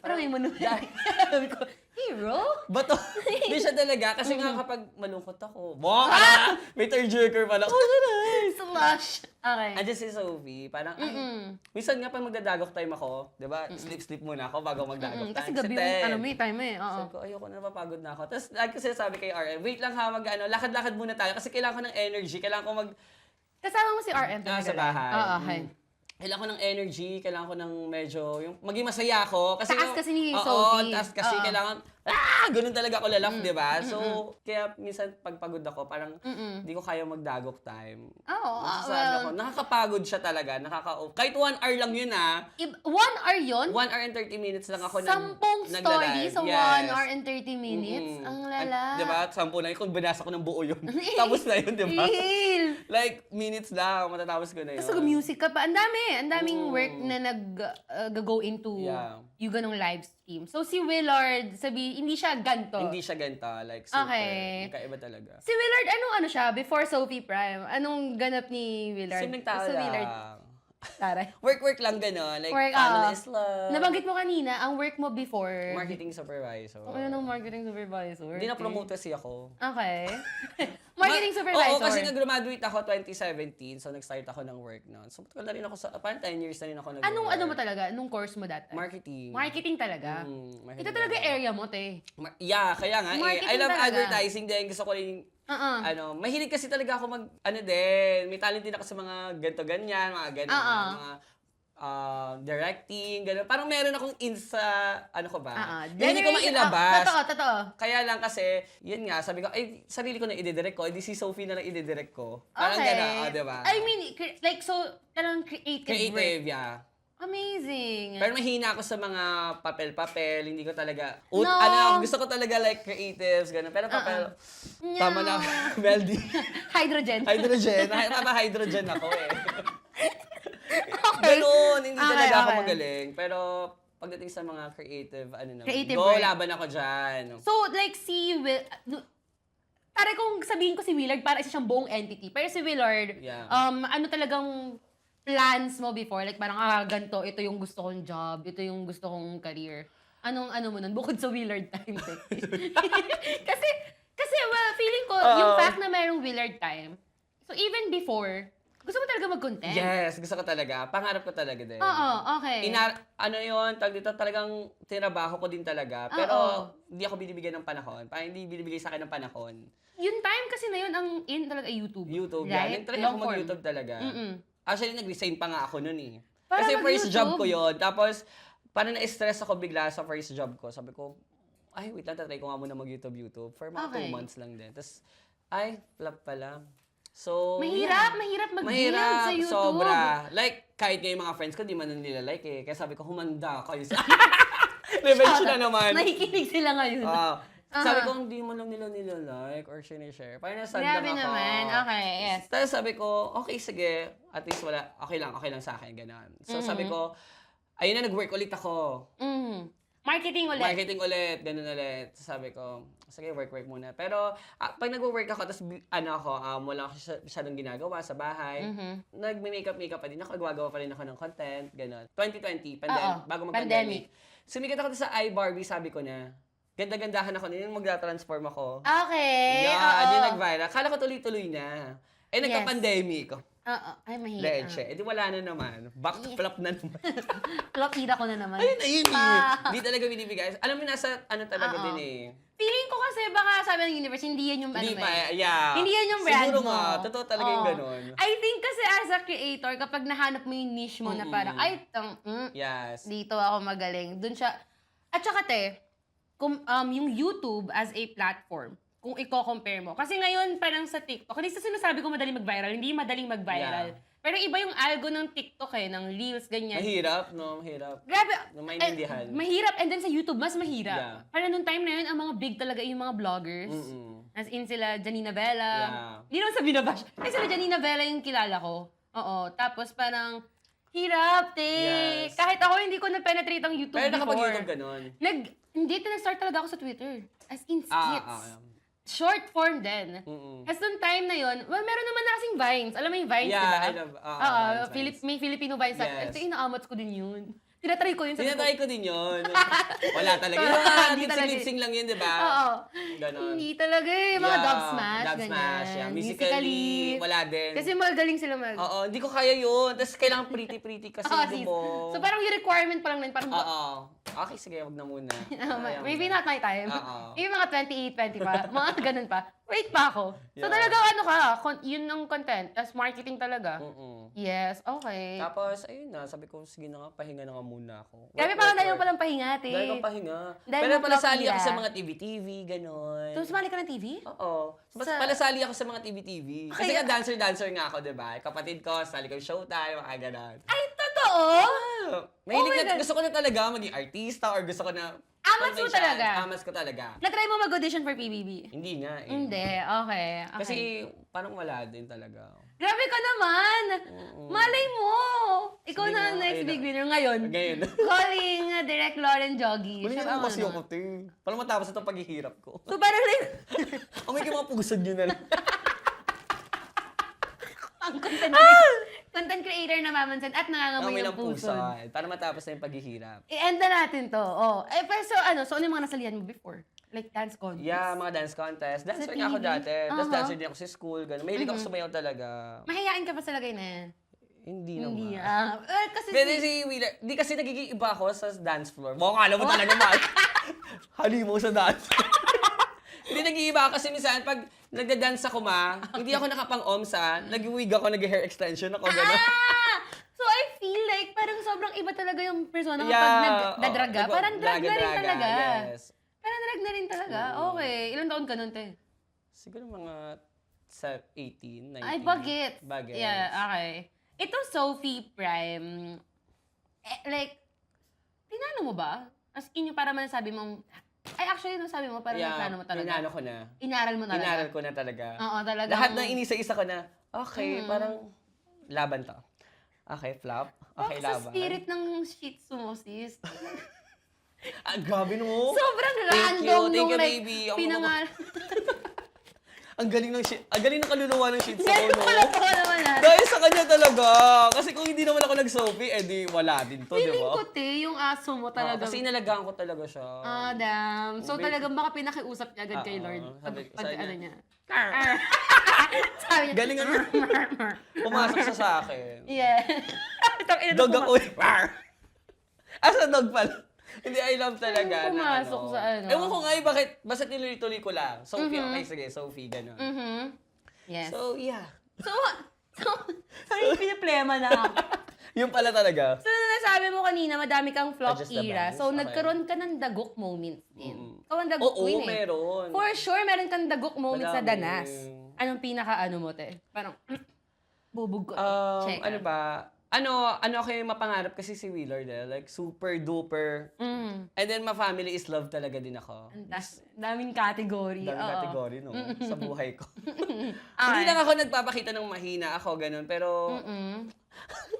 Parang may manuhay. Sabi ko, hero? Bato, hindi siya talaga. Kasi nga kapag malungkot ako, may tearjerker pala. Slush. Okay. Andiyan si Sophie, parang, minsan nga pag magdadagok time ako, di ba, sleep muna ako bago magdagok time. Kasi gabi yung may time eh. Oo. Sabi ko, ayoko na, napapagod na ako. Tapos, like ko sinasabi kay RM, wait lang ha, lakad-lakad muna tayo kasi kailangan ko ng energy, kailangan ko Kasama mo si RM talaga. sa bahay. Oo, okay. Kailangan ko ng energy, kailangan ko ng medyo, yung maging masaya ako. Kasi Taas kasi ni Oo, Sophie. taas kasi Oo. kailangan, ganun talaga ako lalak, di ba? So, kaya minsan pag pagod ako, parang hindi ko kaya magdagok time. Oo, Masasabi ako, nakakapagod siya talaga, kahit 1 hour lang yun 1 hour yun? 1 hour and 30 minutes lang ako 10 story sa 1 hour and 30 minutes? Ang lala. Di ba? 10 na yun, kung binasa ko ng buo yun. Tapos na yun, di ba? Real. Like, minutes lang, matatapos ko na yun. Tapos music ka pa. Ang daming work na go into yung ganong live stream. So, si Willard, hindi siya ganto. Hindi siya ganito, like super. Okay. Kakaiba talaga. Si Willard, ano siya? Before Sophie Prime, anong ganap ni Willard? Simpleng tao So, lang. Willard, taray. Work lang gano'n. Like, Work, family is love. Nabanggit mo kanina, ang work mo before. Marketing supervisor. Ano ng marketing supervisor? Hindi na-promote kasi ako. Okay. Marketing supervisor. Oo, kasi nag-graduate ako 2017, so nag-start ako ng work noon. So, matagal na rin ako parang 10 years na rin ako nag-work. Ano mo talaga? Anong course mo dati? Marketing. Marketing talaga? Marketing Ito talaga area mo, te. Yeah, kaya nga. Marketing I love talaga. advertising din. Gusto ko rin, mahilig kasi talaga ako may talent din ako sa mga ganto-ganyan, mga ganyan, mga directing, gano'n. Parang meron akong hindi ko mailabas. Totoo. Kaya lang kasi, yun nga, sabi ko, sarili ko na i-direct ko, hindi si Sophie na lang i-direct ko. Parang gano'n, di ba? I mean, like, so, talagang creative work. Yeah. Amazing. Pero mahina ako sa mga papel-papel, hindi ko talaga, gusto ko talaga like creatives, gano'n. Pero papel, tama na, Meldy. Hydrogen. Hydrogen ako eh. Okay. Ganun, hindi talaga ako Okay. magaling. Pero pagdating sa mga creative, Creative go, work. laban ako dyan. So, like, para kung sabihin ko si Willard, para isa siyang buong entity. Pero si Willard, ano talagang plans mo before? Like, parang, ganito, ito yung gusto kong job, ito yung gusto kong career. Anong mo nun? Bukod sa Willard time. kasi, well, feeling ko, yung fact na mayroong Willard time, so even before, gusto mo talaga mag-content? Yes, gusto ko talaga. Pangarap ko talaga din. Oo, okay. Talagang tinabaho ko din talaga. Pero hindi ako binibigyan ng panahon. Parang hindi binibigay sa akin ng panahon. Yung time kasi na yun, ang in talaga YouTube. YouTube, right? yan. Nag-try ako Long form. mag-YouTube talaga. Actually, nag-resign pa nga ako nun eh. Para Kasi first job mag-YouTube. ko yun. Tapos, parang na-stress ako bigla sa first job ko. Sabi ko, ay, wait lang, tatry ko nga muna mag-YouTube. For mga 2 Okay. months lang din. Tapos, ay, flop pala. So, Mahirap mag-build sa YouTube. sobra. Like, kahit nga yung mga friends ko, di man nila like eh. Kaya sabi ko, humanda kayo sa... Revenge na naman. Nakikinig sila ngayon. Sabi ko, hindi mo lang nila like or share. Parang nasad lang Grabe ako. naman. Okay, yes. Tapos sabi ko, okay, sige. At least wala, okay lang sa akin, gano'n. So sabi ko, ayun na, nag-work ulit ako. Marketing ulit. Marketing ulit, ganun ulit. Sabi ko, sige, work muna. Pero pag nag-work ako, tapos wala ako masyadong ginagawa sa bahay, nag-makeup pa din ako, gumagawa pa rin ako ng content, gano'n. 2020, bago mag-pandemic. Sumikat ako sa iBarbie, sabi ko na, ganda-gandahan ako, yun mag-transform ako. Okay. Yan, yun nag-viral. Kala ko tuloy-tuloy na. Eh, nagka-pandemic. Oo. Ay, mahirap. Leche. Eh, di wala na naman. Back to flop na naman. Klokida ko na naman. Ayun Hindi talaga binibigay. Alam mo, nasa talaga din eh. Feeling ko kasi baka sabi ng universe, hindi yan yung Hindi pa, yeah. Hindi yan yung brand Siguro mo. nga, totoo talaga yung ganun. I think kasi as a creator, kapag nahanap mo yung niche mo na parang, ay, Yes. dito ako magaling. Dun siya. At saka yung YouTube as a platform, kung i-compare mo. Kasi ngayon, parang sa TikTok, hindi sa sinasabi ko madaling mag-viral, hindi madaling mag-viral. Yeah. Pero iba yung algo ng TikTok ng Reels, ganyan. Mahirap, no? Mahirap. Grabe. Na maintindihan. Mahirap. And then sa YouTube, mas mahirap. Yeah. Parang nung time na yun, ang mga big talaga yung mga vloggers. As in sila, Janina Bella. Yeah. Hindi naman sa binabash. Kasi sila Janina Bella yung kilala ko. Oo. Tapos parang, hirap, Yes. Kahit ako, hindi ko na-penetrate ang YouTube Pero before. nakapag-YouTube ganun. Hindi, nag-start talaga ako sa Twitter. As in skits. Short form din. Kasi nung time na yun, well, meron naman na kasing Vines. Alam mo yung Vines, Yeah, diba? I love, Vines. May Filipino Vines. Yes. Ito, inaamats ko din yun. Tinatry ko yun. sabi Tinatry ko din yun. Wala talaga. Yung Hindi mga talaga. lip-sync lang yun, di ba? Oo. Ganon. Hindi talaga eh. Mga dub smash, Dub ganyan. smash, yeah. Musically, wala din. Kasi magaling sila Oo, hindi ko kaya yun. Tapos kailangan pretty kasi mo. So parang yung requirement pa lang nun. Parang, Oo. Okay, sige, wag na muna. maybe not my time. Oo. Maybe mga 28, 20 pa. Mga ganun pa. Wait pa ako. So Yeah. talaga yun ang content. Tapos marketing talaga. Yes, okay. Tapos, ayun na, sabi ko, sige na nga, pahinga na nga muna ako. Grabe parang dahil mo palang pahinga, ate. Dahil ko pahinga. Dahil Pero mo palasali flop ako sa nila. mga TV-TV, gano'n. So, sumali ka ng TV? Oo. Sa- Palasali ako sa mga TV-TV. Kasi Kaya- nga dancer-dancer nga ako, di ba? Kapatid ko, sali ko yung Showtime, mga gano'n. Ay, totoo? Mahilig my na, God. gusto ko na talaga maging artista or gusto ko na... Amats mo talaga? Amats ko talaga. Na-try mo mag-audition for PBB? Hindi nga eh. Hindi, okay. Kasi parang wala din talaga. Grabe ka naman! Malay mo! Ikaw Sige na nga, ang next ayun big na. winner ngayon. Ngayon. Calling Direct Lauren Joggy. Mali Siya na ang kasi ano. ako, te. Parang matapos itong paghihirap ko. So, parang like, May mga pusod nyo na lang. ang content creator na mamansan at nangangamoy ng puso. Para matapos na yung paghihirap. I-end na natin to. Oh. Pero so ano yung mga nasalihan mo before? Like dance contest? Yeah, mga dance contest. Dancer Sa nga ako TV? dati. Tapos Uh-huh. dancer din ako sa school. Ganun. Mahilig ako sumayaw talaga. Mahihain ka pa sa lagay na yan? Hindi Hindi. naman. Kasi Pero si Wheeler, di kasi nagiging iba ako sa dance floor. Mukha alam mo talaga mahal. Hali mo sa dance. Hindi nag-iiba kasi minsan pag nagda-dance ako hindi ako nakapang-omsa, nag-wig ako, nag-hair extension ako, gano'n. So I feel like parang sobrang iba talaga yung persona kapag nagdadraga. Parang drag na rin talaga. Yes. Parang drag na rin talaga. Okay. Ilang taon ka nun, te? Siguro mga 18, 19. Ay, bagets. Bagets. Yeah, okay. Ito, Sophie Prime. Like, tinalo mo ba? As in, yung para man sabi mong, ay, actually, nung sabi mo, parang naplano mo talaga. Inano ko na. Inaral mo talaga. Inaral ko na talaga. Oo, talaga. Lahat na inisa-isa ko na, okay, parang laban to. Okay, flop. Okay, Sa laban. spirit ng shih tzu mo, sis. Grabe no. Sobrang Thank you, random thank nung you, like, baby. Ako pinangal. Ang galing ng kaluluwa ng shih tzu, Ganun no? pala ko naman natin. Dahil sa kanya talaga. Kasi kung hindi naman ako nag-Sophie, edi wala din to, di Feeling ba? ko, te, yung aso mo talaga. Kasi inalagaan ko talaga siya. Ah, damn. So, Babe. talagang baka pinakiusap niya agad kay Lord. sabi- Pag sabi ano niya, niya. Sabi niya. Galing ano. Pumasok siya sa akin. Yeah. Dog ako. Asa dog pala? Hindi, I love talaga. Pumasok sa ano. Ewan ko nga bakit. Basta tinuloy-tuloy ko lang. Sophie, okay, sige, Sophie, gano'n. Yes. So, yeah. So, ano yung pinaplema na ako? Yung pala talaga. So, nasabi mo kanina, madami kang flop Adjust the era. bangs, So, okay. nagkaroon ka ng dagok moments din. Ikaw ang dagok Oo, queen eh. meron. For sure, meron kang dagok moments sa Madami. danas. Anong pinaka-ano mo, te? Parang, bubog ko. Check. Ano ba? Ano ako yung mapangarap kasi si Willard like super duper. And then ma-family is love talaga din ako. Daming category. Daming oo. category, no? Sa buhay ko. Okay. Hindi lang ako nagpapakita ng mahina ako, ganun. Pero, Mm-mm.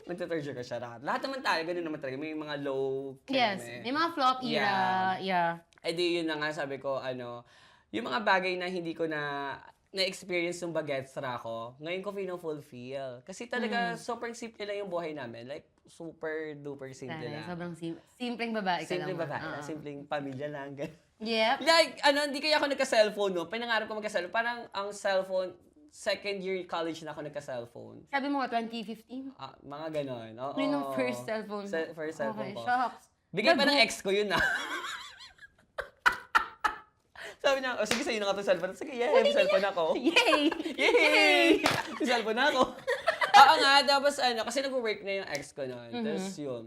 nagtuturge ko siya lahat. Lahat naman tayo, ganun naman talaga. May mga low. Yes. May mga flop era. Yeah. Eh di yun na nga, sabi ko, yung mga bagay na hindi ko na-experience yung bagetsra ko, ngayon ko fino-fulfill. Kasi talaga, super simple lang yung buhay namin. Like, super duper simple Taray, lang. sobrang simpleng babae ka Simpleng naman. babae, simpleng pamilya lang. ganun. Yep. Like, hindi kaya ako nagka-cellphone, no? Pinangarap ko magka-cellphone. Parang ang cellphone, second year college na ako nagka-cellphone. Sabi mo nga, 2015? Mga ganon. Oo. Yun yung first cellphone. First cellphone Okay, ko. shocks. Bigay pa ng ex ko yun, Sabi niya, sige, sa'yo na nga itong cellphone. Sige, yeah, may cellphone ako. Yay! Yay! May cellphone ako. Oo nga, tapos kasi nag-work na yung ex ko noon. Tapos yun,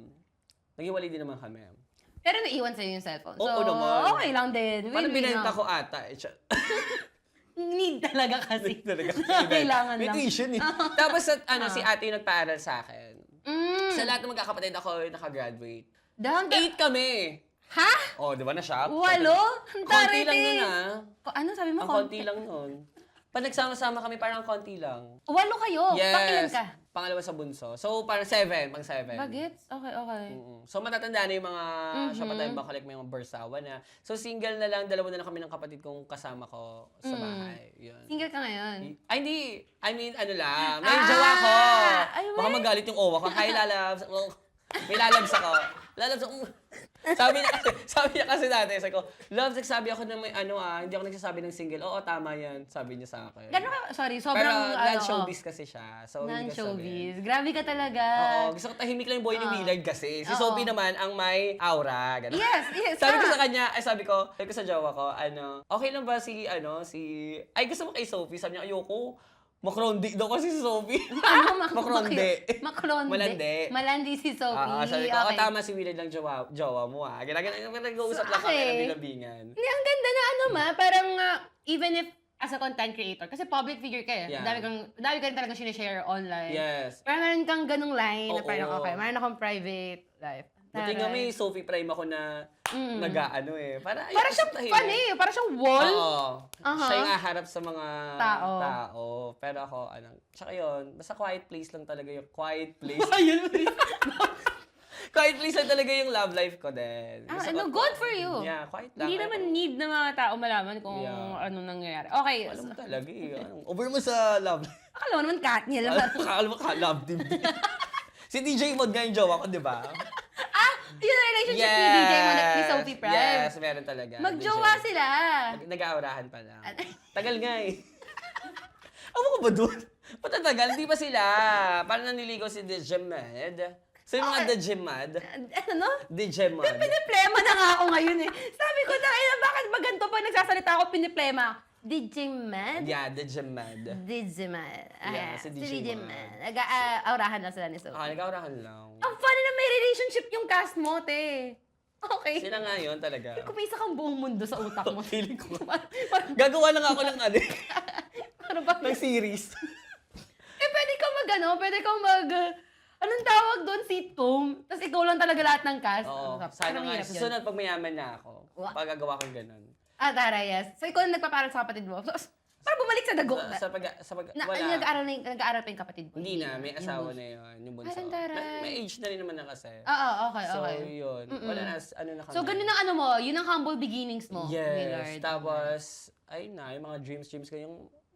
nag-iwalay din naman kami. Pero naiwan sa'yo yung cellphone. So, Oo naman. okay lang din. Parang Win-win binenta lang. ko ata. Need talaga kasi. Talaga. Kailangan May lang. tuition eh. Tapos si ate yung nagpaaral sa akin. Mm. Sa lahat ng magkakapatid ako yung nakagraduate. 8 8 kami. Ha? Oh, di ba na-shop? 8? Ang Konti taray, lang te. nun Ano sabi mo? Ang konti lang nun. Pag nagsama-sama kami, parang konti lang. 8 kayo? Pakilan ka? Pangalawa sa bunso. So, parang 7. Pang 7. Bagets? Okay, okay. So, matatanda na yung mga siya pa tayong bakulik, may mga bursawa na. So, single na lang, dalawa na lang kami ng kapatid kong kasama ko sa bahay. Yun. Single ka ngayon? Ay, hindi. I mean, lang. May jowa ko. Ay, Baka wait. magalit yung owa ko. Hi, lalabs. Oh, may lalabs ako. Lalabs ako. Sabi niya kasi dati, sabi ko, Loves, nagsabi ako na may hindi ako nagsasabi ng single. Oo, tama yan. Sabi niya sa akin. Gano'n ka? Sorry, Pero sobrang non-showbiz kasi siya. So, hindi ko sabihin. non-showbiz. Grabe ka talaga. Oo, gusto ko tahimik lang yung boy ni Willard kasi. Si Sophie naman ang may aura. Ganun. Yes. Sabi ko sa kanya, sabi ko sa jowa ko, okay lang ba ay gusto mo kay Sophie? Sabi niya, ayoko. Makrondi daw kasi si Sophie. Makronde. Makronde. Malandi. Malandi si Sophie. Sabi ko, okay. tama si Willard lang jowa mo Nag-uusap lang kami ng bilabingan. Hindi, ang ganda na parang even if as a content creator, kasi public figure ka eh. Yeah. Dami ka rin talagang sinishare online. Yes. Pero meron kang ganung line na Oo. parang okay, meron akong private life. Buti nga may Sophie Prime ako na nag-aano eh. Parang siyang fun eh. Parang siyang wall. Oo. Aha. Siya yung haharap sa mga Tao. Pero ako, tsaka yun, basta quiet place lang talaga yung quiet place. Ayun. Quiet place lang talaga yung love life ko din. Good for you. Yeah, quiet lang. Hindi naman need na mga tao malaman kung Yeah. anong nangyayari. Okay. Alam mo talaga eh. Over mo sa love life. Akala mo naman Katniel. Akala mo love team. Si DJ Mod nga yung jowa ko, di ba? Yun ang relationship ni DJ mo ni Sophie Prime. Yes, meron talaga. Magjowa DJ. sila. Nag-aurahan pa lang. Tagal nga eh. Ano ko ba doon? Patatagal, hindi pa sila. Parang naniligaw si DJ Mad. So yung mga DJ Mad. Ano? DJ Mad. Piniplema na nga ako ngayon eh. Sabi ko, bakit ba ganito pag nagsasalita ako, piniplema? DJ Mad? Yeah, DJ Mad. DJ Mad. Yeah, si DJ Mad. Mad. Nag-aurahan lang sila ni Sophie. Nag-aurahan lang. Ang funny na may relationship yung cast mo, te. Okay. Sila nga yun talaga. Kung may isa kang buong mundo sa utak mo. Feeling ko. Gagawa lang ako ng Ano ba? ng series. Pwede ka anong tawag doon? Sitcom? Tapos ikaw lang talaga lahat ng cast. Oo. Parang Sana nga. hirap yun. Susunod pag mayaman na ako. Pagagawa ko ganun. Tara, yes. So, ikaw na nagpaparal sa kapatid mo. So, para bumalik sa dagok. Wala. Nag-aaral pa yung kapatid mo. Hindi na. May asawa na yun. Yung bunso. Ay, ang taray. May age na rin naman na kasi. Oo, okay. So, yun. Wala na. Na kami. So, ganun ang yun ang humble beginnings mo. Yes. Willard. Tapos, ayun na. Yung mga dreams ko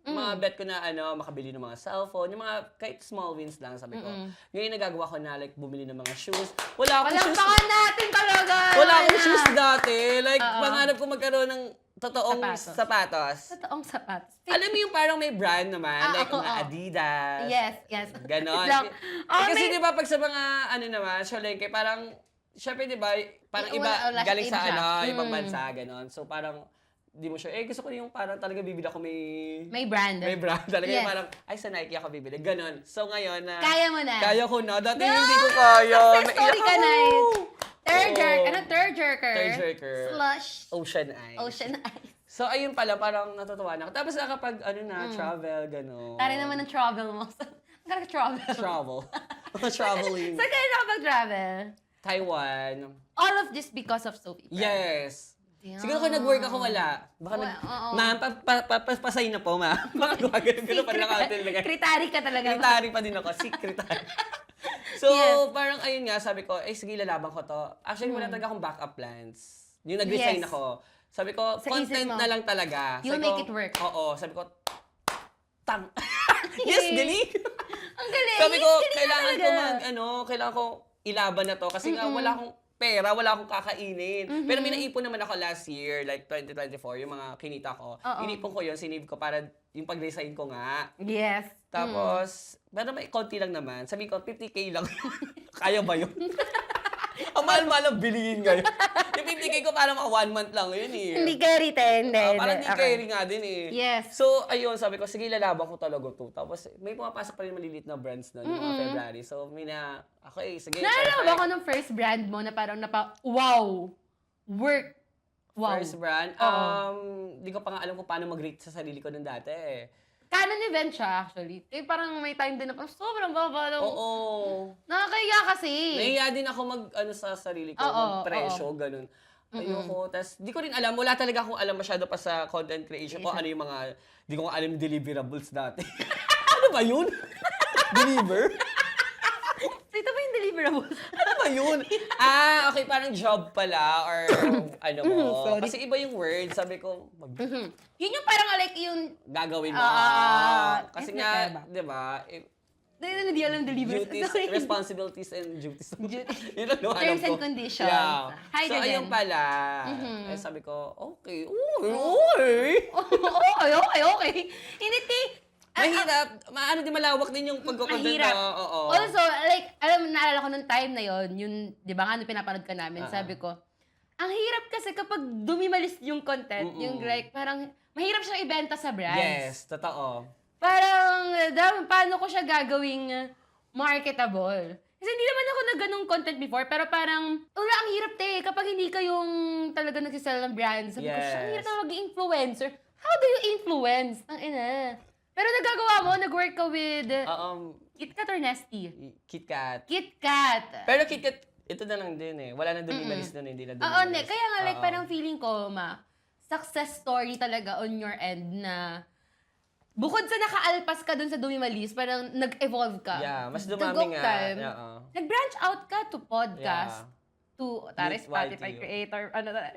yung mga bet ko na makabili ng mga cellphone, yung mga kahit small wins lang, sabi ko. Ngayon nagagawa ko na like bumili ng mga shoes. Wala akong shoes. Walang natin talaga! Wala akong shoes dati. Like, pangarap ko magkaroon ng totoong sapatos. Totoong sapatos. Alam mo yung parang may brand naman, like mga Adidas. Yes. Ganon. Kasi di ba pag sa mga naman, syolengke, parang, syempre di ba, parang iba, galing sa ibang bansa, ganon. So parang, di mo sure. Gusto ko yung parang talaga bibili ako May brand. may brand. Talaga Yes. yung parang, ay, sa Nike ako bibili. Ganon. So, ngayon na... Kaya mo na. Kaya ko na. Dati No! hindi ko kaya. Success story ka na. Third jerker. Third jerker. Slush. Ocean Eye. Ocean Eye. So, ayun pala, parang natutuwa na ako. Tapos nakapag, travel, gano'n. Tari naman ng travel mo. Ang travel. Travel. Traveling. Saan kayo nakapag-travel? Taiwan. All of this because of Sophie. Yes. Damn. Siguro kung nag-work ako, wala. Baka Oo. ma'am, pasay na po, ma'am. Baka gano'n pa rin ako. Kritary ka talaga. Secretary pa din ako. Secretary. So, Yes. parang ayun nga, sabi ko, sige, lalaban ko to. Actually, wala talaga akong backup plans. Yung nag-resign Yes. ako. Sabi ko, Sa content isip mo. na lang talaga. You'll Sabi ko, make it work. Oo. Sabi ko, yes, galing. Ang galing. Sabi ko, Galing ka kailangan ko talaga. kailangan ko ilaban na to. Kasi nga, wala akong pera, wala akong kakainin. Pero may naipon naman ako last year, like 2024, yung mga kinita ko. Oo. Inipon ko yun, sinave ko para yung pag-resign ko nga. Yes. Tapos, pero may konti lang naman. Sabi ko, 50K lang. Kaya ba yun? Ang mahal-mahal ang bilihin ngayon. Yung 50K ko parang mga 1 month lang yun eh. Hindi carry, hindi. Parang hindi carry nga din eh. Yes. So, ayun, sabi ko, sige, lalaban ko talaga to. Tapos, may pumapasok pa rin malilit na brands noon, yung mga February. So, sige. Naalala perfect. ba ko nung first brand mo na parang wow, work, wow. First brand? Oo. Di ko pa nga alam kung paano mag-rate sa sarili ko nung dati eh. Canon event siya actually. Eh parang may time din na parang sobrang baba lang. Oo. Nakakaya kasi. Nahiya din ako sa sarili ko, Oo, mag-presyo, ganun. Ayoko. Tapos, di ko rin alam. Wala talaga akong alam masyado pa sa content creation ko. Ano yung mga, di ko nga alam yung deliverables dati. Ano ba yun? Deliver? So, ito ba yung deliverables? Ano ba yun? Okay, parang job pala or ano mo. Sorry. Kasi iba yung word. Sabi ko, Yun yung parang like yung, gagawin mo. Kasi yes, nga, diba? di ba, hindi alam deliverables. duties, Sorry. responsibilities, and duties. Yun ang alam Terms ko. and conditions. Yeah. Hi, So, Jaden. ayun pala. Eh, sabi ko, okay. Okay. okay. Hindi, Mahirap. Din malawak din yung pagkukontent. mahirap. Oo. Also, like, naalala ko nung time na yon yung, di ba nga, nung pinapanood ka namin, sabi ko, ang hirap kasi kapag dumimalis yung content, yung like, parang, mahirap siyang ibenta sa brands. Yes, totoo. Parang, paano ko siya gagawing marketable? Kasi hindi naman ako na ganung content before, pero parang, ang hirap kapag hindi ka yung talaga nagsisell ng brand. Sabi ko, ang hirap na mag-influencer. How do you influence? Ang ina. Pero nagagawa mo, nag-work ka with KitKat or Nesty? KitKat. KitKat. Pero KitKat, ito na lang din eh. Wala na dumimalis na, hindi na Oo, dumimalis. kaya nga like parang feeling ko, success story talaga on your end na bukod sa nakaalpas ka dun sa dumimalis, parang nag-evolve ka. Yeah, mas To dumami go nga. time, Yeah, nag-branch out ka to podcast, Yeah. to Meet Spotify YTU. creator,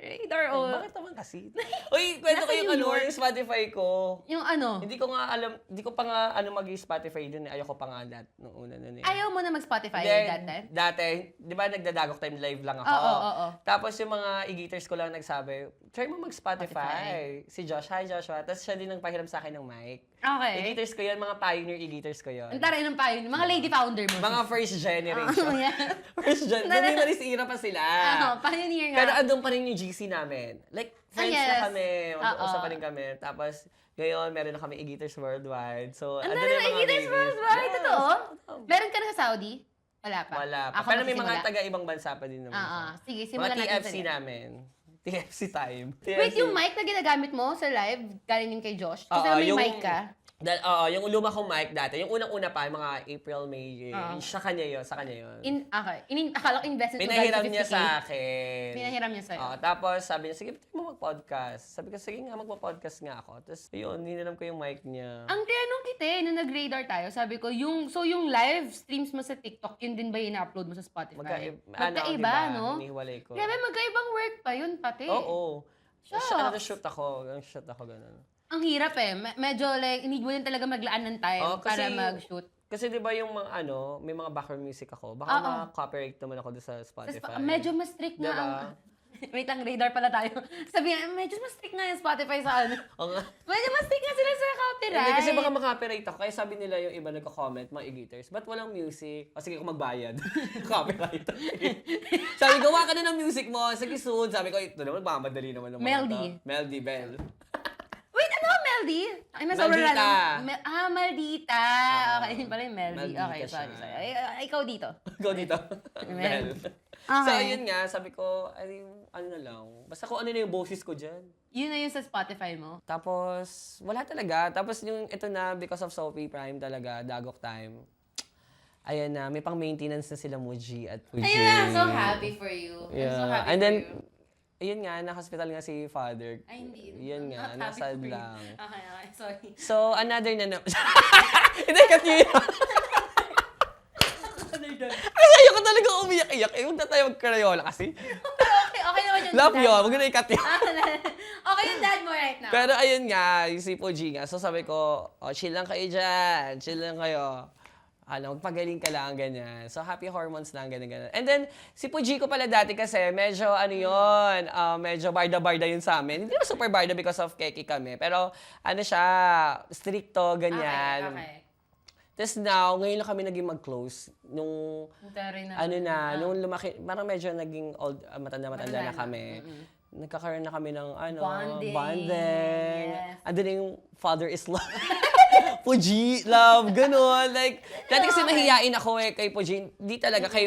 creator o Bakit naman kasi? Uy, kwento ko Nasa yung New York. yung Spotify ko. yung ano, Hindi ko nga alam, hindi ko pa nga mag-Spotify dun. Ayoko pa nga nung una nun eh. ayaw mo na mag-Spotify Then, that time? Dati, di ba nagdadagok time live lang ako? Oo. Tapos yung mga e-gators ko lang nagsabi, try mo mag-Spotify. Si Josh, hi Joshua. Tapos siya din ang pahiram sa akin ng mic. Okay. E-gators ko yun, mga pioneer e-gators ko yun. Ang taray ng payo, mga lady founder mo. Mga first generation. Oh, yeah. First gen. Dumimalis era pa sila. Pioneer nga. Pero andun pa rin yung GC namin. Like, friends yes. na kami. Mag-usap Oo. pa rin kami. Tapos, ngayon, meron na kami e-gators worldwide. So, Ang andun dami yung ng mga Eaters babies. Worldwide, Yes. totoo? Meron ka na sa Saudi? Wala pa. Wala pa. Ako Pero may mga magsisimula. taga-ibang bansa pa din naman. Sige, Mga simulan natin TFC sa namin. TFC time. Wait, TFC. yung mic na ginagamit mo sa live, galing yun kay Josh? Kasi Oo, may yung- mic ka. Yung luma kong mic dati, yung unang-una pa, mga April, May, sa kanya yun. Okay. Akala ko investment mo Pinahiram galing niya 50K. sa akin. Pinahiram niya sa'yo. Tapos sabi niya, sige, pwede mo mag-podcast. Sabi ko, sige nga, magpa-podcast nga ako. Tapos, yun, hiniram ko yung mic niya. Ang tinanong kita nung nag-radar tayo, sabi ko, yung live streams mo sa TikTok, yun din ba yung ina-upload mo sa Spotify? Magkaiba, no? Hiniwalay ko. Grabe, magkaibang work pa yun pati. Oo. Shucks. Shoot ako, ganun. Ang hirap medyo like, hindi mo din talaga maglaan ng time para mag-shoot. Kasi di ba yung mga may mga background music ako. Baka ma-copyright naman ako doon sa Spotify. Medyo mas strict nga Diba? ang... Wait lang, radar pala tayo. Sabi nga, medyo mas strict nga yung Spotify sa ano. Okay. Medyo mas strict nga sila sa copyright. Hindi, kasi baka makapiright ako. Kaya sabi nila yung iba nagko-comment, mga e-gators, ba't walang music? O sige, kung magbayad. Copyright. Sabi, gawa ka na ng music mo. Sige, soon. Sabi ko, ito naman, mamadali naman. Meldy. Meldy Bell. Wait, ano ang Meldy? Ay, Maldita. Maldita. Okay, yun pala yung Meldy. Maldita Okay, sorry. siya. Ay, ikaw dito. Go dito. Bell. Okay. So, ayun nga, sabi ko, ano na lang. Basta kung ano na yung boses ko dyan. Yun na yung sa Spotify mo? Tapos, wala talaga. Tapos yung ito na, because of Sophie Prime talaga, Dagok Time. Ayan na, may pang-maintenance na sila Muji at Puji. Ayun, I'm so happy for you. Yeah. I'm so happy And then, for you. ayun nga, na-hospital nga si Father. Ay, hindi. Yun nga, I'm not nasad happy for you. lang. Okay, sorry. So, another na Hindi, cut nyo yun. Kasi ayoko talaga umiyak-iyak. Eh, huwag na tayo mag-Crayola kasi. Okay naman yung Love dad yun, mo. huwag na i-cut yun. Okay yung dad mo right now. Pero ayun nga, yung si Puji nga. So sabi ko, chill lang kayo dyan. Chill lang kayo. Magpagaling ka lang, ganyan. So, happy hormones lang, ganyan. And then, si Puji ko pala dati kasi, medyo, medyo barda-barda yun sa amin. Hindi naman super barda because of keki kami. Pero, siya, stricto, ganyan. Okay. Tapos now, ngayon lang kami naging mag-close. Nung, nung lumaki, parang medyo naging old, matanda-matanda na kami. Nagkakaroon na kami ng, bonding. Yes. Andun yung father is love. Puji, love, gano'n. Like, dati kasi mahihain ako kay Puji. Di talaga, kasi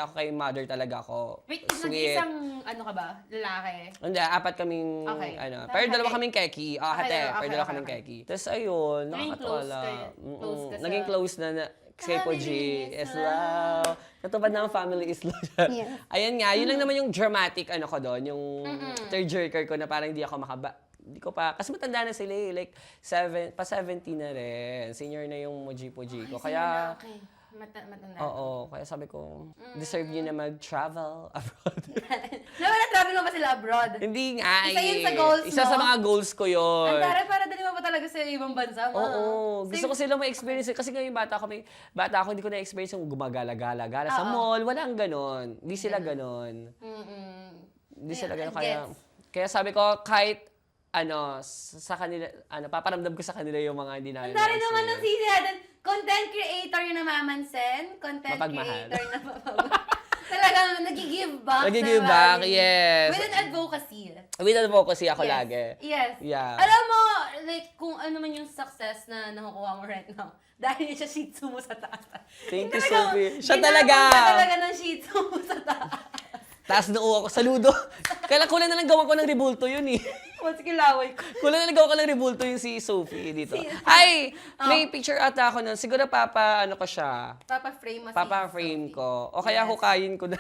ako kay mother talaga ako. Wait, Sweet. isang, ka ba? Lalaki? Hindi, apat kaming, Okay. pero dalawa kaming keki. Pero dalawa okay. kaming keki. Tapos ayun, Naging nakakatuwala. close kayo. Close ka sa- Naging close na kay Puji. Family is Is love. Natupad na ang family is love. Yes. Ayan nga, yun lang naman yung dramatic ko doon. Yung third jerker ko na parang hindi ako hindi ko pa, kasi matanda na sila like 17 na rin. Senior na yung Muji Puji ko. Kaya, Okay. Matanda. oo, kaya sabi ko, deserve niyo na mag-travel abroad. Na-travel mo ba sila abroad? Hindi nga Isa yun sa goals Isa mo? sa mga goals ko yun. Ang tara, para dali mo pa talaga sa ibang bansa mo. Oo. Gusto ko silang ma-experience. Kasi ngayon bata ako, hindi ko na-experience yung gumagala-gala sa mall. Walang ganon. Hindi sila ganon. Hindi sila ganon. Kaya sabi ko, kahit sa kanila, paparamdam ko sa kanila yung mga hindi namin Ang tara naman ng sisi natin. Content creator yung namamansin. Content Mapagmahal. creator na mapagmahal. Talagang nag-give back. Nag-give sa back, family. yes. With an advocacy. With advocacy ako Yes. lagi. Yes. Yeah. Alam mo, like, kung ano man yung success na nakukuha mo right now, dahil siya shih tzu mo sa taas. Thank you, Talagang Sophie. Siya ginamang talaga. ka talaga ng shih tzu mo sa taas. Taas na uwa ko. Saludo. Kailan kulang na lang gawa ko ng rebulto yun eh. Mas kilaway ko. Kulang na lang gawa ko ng rebulto yung si Sophie dito. Ay! May picture ata ako nun. Siguro ko siya. Papa-frame mo Papa-frame ko. O kaya hukayin ko na.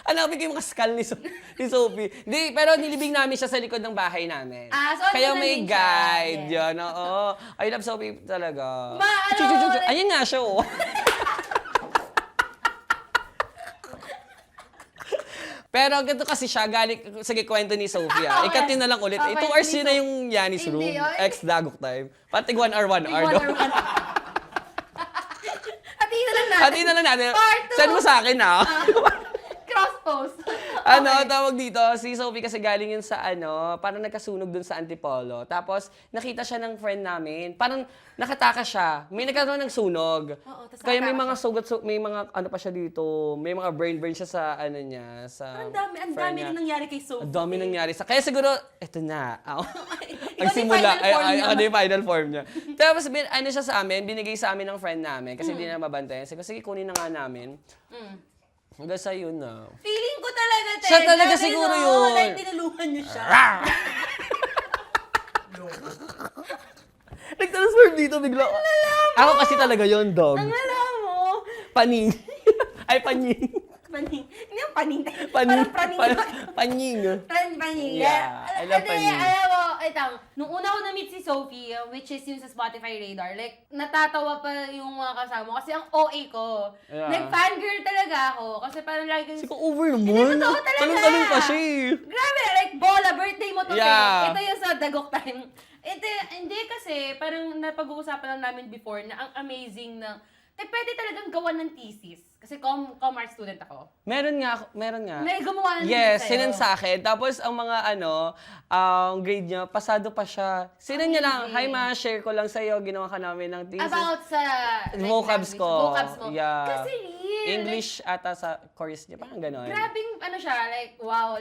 Hanapin ko yung mga skull ni Sophie. Hindi, pero nilibing namin siya sa likod ng bahay namin. So kaya andun may din siya. guide Yes. yun. Oo. I love Sophie talaga. Ano, like- Ayun nga siya, oh. Pero ganito kasi siya, sige, kwento ni Sophia. Okay. Ikatin na lang ulit. Okay, 2 hours ni yun na yung Yanis room. Hindi, oh. Ex-Dagok time. Patig 1 hour, 1 hour. Wonder Woman. Hatiin na lang natin. Hatiin na lang natin. Part two. Send mo sa akin, ha? Cross-post. Tawag dito, si Sophie kasi galing yun sa parang nagkasunog dun sa Antipolo. Tapos, nakita siya ng friend namin. Parang nakataka siya. May nagkaroon ng sunog. Oo, tas Kaya may nakataka mga sugat, may mga pa siya dito. May mga burn siya sa niya. Sa Ang dami friend na niya. nangyari kay Sophie. Ang dami nangyari sa... Kaya siguro, eto na. Ikaw Ang na yung simula. final form niya. Ako na yung final form niya. Tapos, siya sa amin, binigay sa amin ng friend namin. Kasi hindi na mabantayan. Sige, kunin na nga namin. Hanggang sa yun na. Feeling ko talaga, Ted. Siya talaga Grabe, siguro no? yun. Like, tinulungan niyo siya. Nag-transform dito bigla. Ako kasi talaga yon dog. Ang alam mo. Paning. Ay, panying. Paning. Hindi yung paning. Paning. Parang praning. Panying. Paning. Yeah, I love paning. Alam mo, nung una ko na-meet si Sophie, which is yung sa Spotify Radar, like, natatawa pa yung mga kasama ko kasi ang OA ko. Yeah. Nag-fangirl talaga ako. Kasi parang like, Kasi ko over Hindi, naman. totoo talaga. Tanong-tanong pa siya eh. grabe, like, bola, birthday mo to, Yeah. Ito yung sa Dagok Time. Ito, hindi kasi, parang napag-uusapan lang namin before na ang amazing pwede talagang gawan ng thesis. Kasi com-art student ako. Meron nga. May gumawa ng Yes, thesis sinend sa'yo. sa akin. Tapos ang mga ang grade niya, pasado pa siya. Sinend niya lang, hi ma, share ko lang sa'yo, ginawa ka namin ng thesis. About sa vocabs language, ko. Vocabs mo. Yeah. Kasi real. English ata sa course niya, parang gano'n. Grabing siya, wow,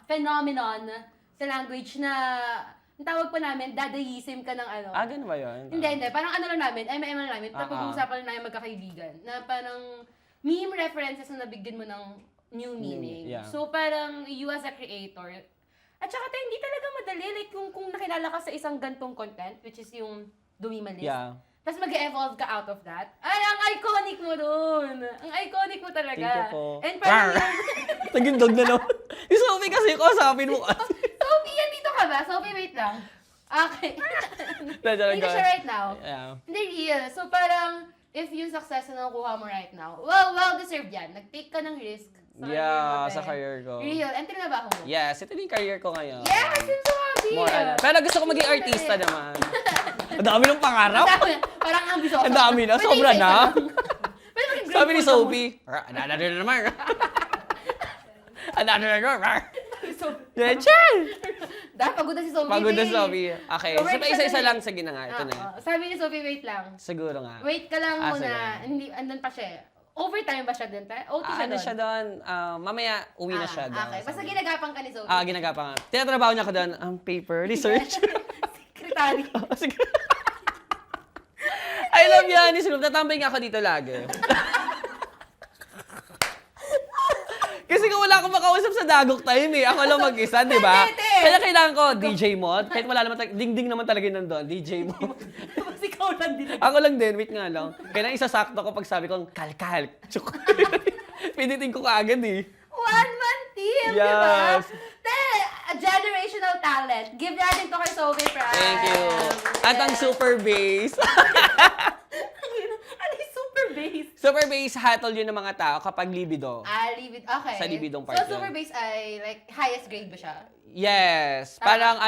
phenomenon sa language na, ang tawag po namin, dadayisim ka ng Ganun ba yun? Hindi. Parang lang namin, MM lang namin, napag-uusapan lang namin magkakaibigan, na parang meme references na nabigyan mo ng new meaning. Yeah. So parang you as a creator, at saka hindi talaga madali, like kung nakilala ka sa isang gantong content, which is yung dumimalis. Yeah. Tapos mag-evolve ka out of that. Ay, ang iconic mo dun! Ang iconic mo talaga. Thank you po. And parang Naging dog na naman. Yung Sophie kasi, kausapin mo kasi. Sophie, andito ka ba? Sophie, wait lang. Okay. Hindi siya right now. Yeah. Hindi real. So parang, if yung success na nakukuha mo right now, well-deserved yan. Nag-take ka ng risk sa career mo. Sa career ko. Real. And trinabaho mo. Yes, ito din yung career ko ngayon. Yes, I'm so happy! Pero gusto ko maging artista naman. Ang dami ng pangarap. Parang ambisyoso. Ang dami na, Pwede sobra isa-isa na. lang. Pwede maging Sabi ni grateful ka mo. Sophie, ano na naman. Ano na naman. Chen! Dahil pagod na si Sophie. Pagod na babe. Sophie. Okay, So, so wait isa-isa ka na lang. Sige na nga, ito na. Sabi ni Sophie, wait lang. Siguro nga. Wait ka lang muna. sige. Hindi, andun pa siya. Overtime ba siya din? OT siya Ano doon? siya doon? Mamaya, uwi na siya doon. Okay, basta ginagapang ka ni Sophie. Ginagawa nga. Tinatrabaho niya ako doon, paper research. Secretary. Sige. I love yan, ni Snoop. Tatambay nga ako dito lagi. Kasi kung wala akong makausap sa dagok time Ako lang mag-isa, di ba? Kaya kailangan ko, DJ mod. Kahit wala naman, ding-ding naman talaga yun nandun. DJ mod. Tapos ikaw lang din. Ako lang din, wait nga lang. Kaya isasakto ko pag sabi kong, kalkal. Pinitin ko kaagad eh. One-man team, di ba? Yes. A generational talent. Give natin to kay Sophie Price. Thank you. At ang super bass. Ano yung super bass? Super bass, hatol yun ng mga tao kapag libido. Leave it. Okay. Sa libidong part So, super yun. bass ay like highest grade ba siya? Yes. Parang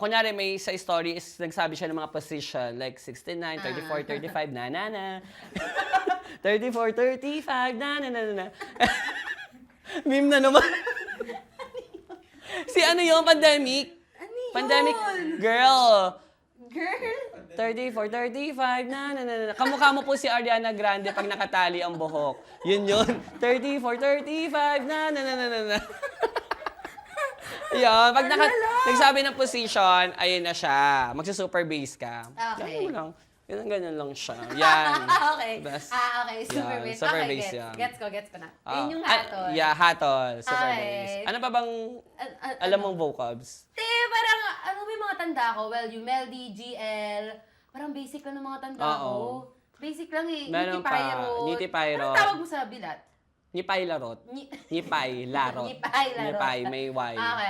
kunyari may sa story is nagsabi siya ng mga position like 69, 34, 35, na. 34, 35, na. Meme na naman. Si ano yung pandemic? Ano yun? Pandemic girl. Girl? 34, 35, na. Kamukha mo po si Ariana Grande pag nakatali ang buhok. Yun. 34, 35, na. Yan, pag nagsabi ng position, ayun na siya. Magsa-super bass ka. Okay. Ganun lang siya. Yan. Okay. Best. Okay. Super Yan, bass. super Okay, bass gets. yan. Gets ko na. Yun yung hatol. Yeah, hatol. Super Okay. bass. Ano pa bang alam mong vocabs? Parang, may mga tanda ko. Well, yung Meldy, GL, parang basic lang ng mga tanda ko. Basic lang eh. Meron pa. Nitipyrot. Anong tawag mo sa bilat? Nipaylarot. Nipaylarot. Nipay, may Y. Okay.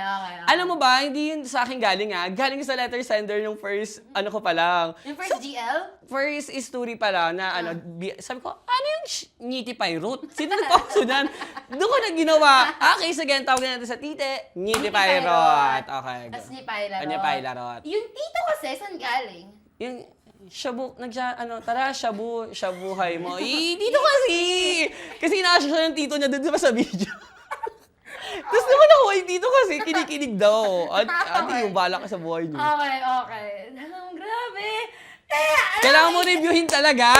Alam mo ba, hindi yun sa akin galing galing sa letter sender yung first, ko pa lang. Yung first GL? First story pa lang na sabi ko, ano yung nitipyrot? Sino nagpapasunan? Doon ko na ginawa. Okay, sige, tawagin natin sa tite. Nitipyrot. Okay, go. Tapos Nipaylarot. Nipaylarot. Yung tito kasi, saan galing? Yung shabu, tara, shabuhay mo. Dito kasi! Kasi inaasya siya ng tito niya doon sa video. Tapos naman ako, dito kasi, kinikinig daw. Ate, yung bala ka sa buhay niyo. Okay. Grabe. Kailangan mo reviewin talaga.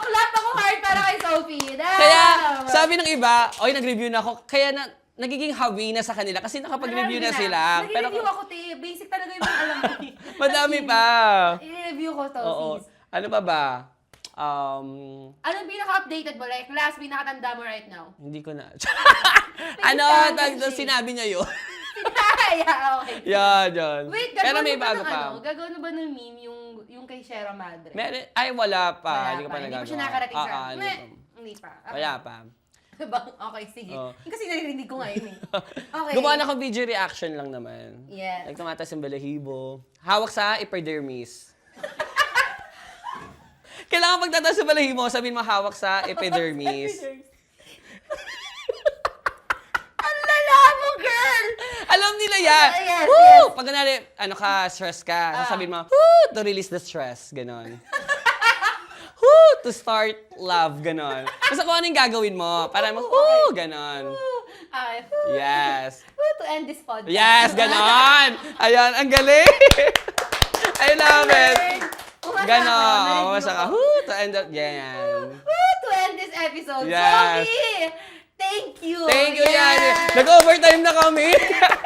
Clap ako hard para kay Sophie. Kaya, sabi ng iba, nag-review na ako, kaya nagiging hawi na sa kanila kasi nakapag-review na sila. Nag-review ako, basic talaga yung mga alam ko. Madami pa. I-review ko, Oo. Sophie. Ano pa ba? Anong pinaka-updated mo? Like, last pinaka-tanda mo right now? Hindi ko na. Please, Sinabi niya yun. Okay. Yan. Wait, Pero gagawin may mo ba bago ng pa. Gagawin mo ba ng meme yung kay Sierra Madre? Ay, wala pa. Wala Hindi ko pa nagagawa. Hindi pa siya nakarating sa... Hindi Hindi pa. pa. Wala pa. Okay, sige. Kasi naririnig ko ngayon eh. Okay. Gumawa na ako video reaction lang naman. Yeah. Like tumatas yung balahibo. Hawak sa epidermis. Kailangan pagtatas sa balahibo, sabihin mo hawak sa epidermis. Ang lala mo, girl! Alam nila yan. Yes, Woo! yes. Pag ganari, stress ka, sasabihin mo, woo! To release the stress. Ganon. Woo! to start love, ganon. Basta kung ano yung gagawin mo, para mo, ganon. Okay. Yes. To end this podcast. Yes, ganon. Ayan, ang galing. I love it. Ganon. Umasa ka. To end up, yan. To end this episode. Yes. Sophie! Thank you! Thank you, Yani. Nag-overtime na kami.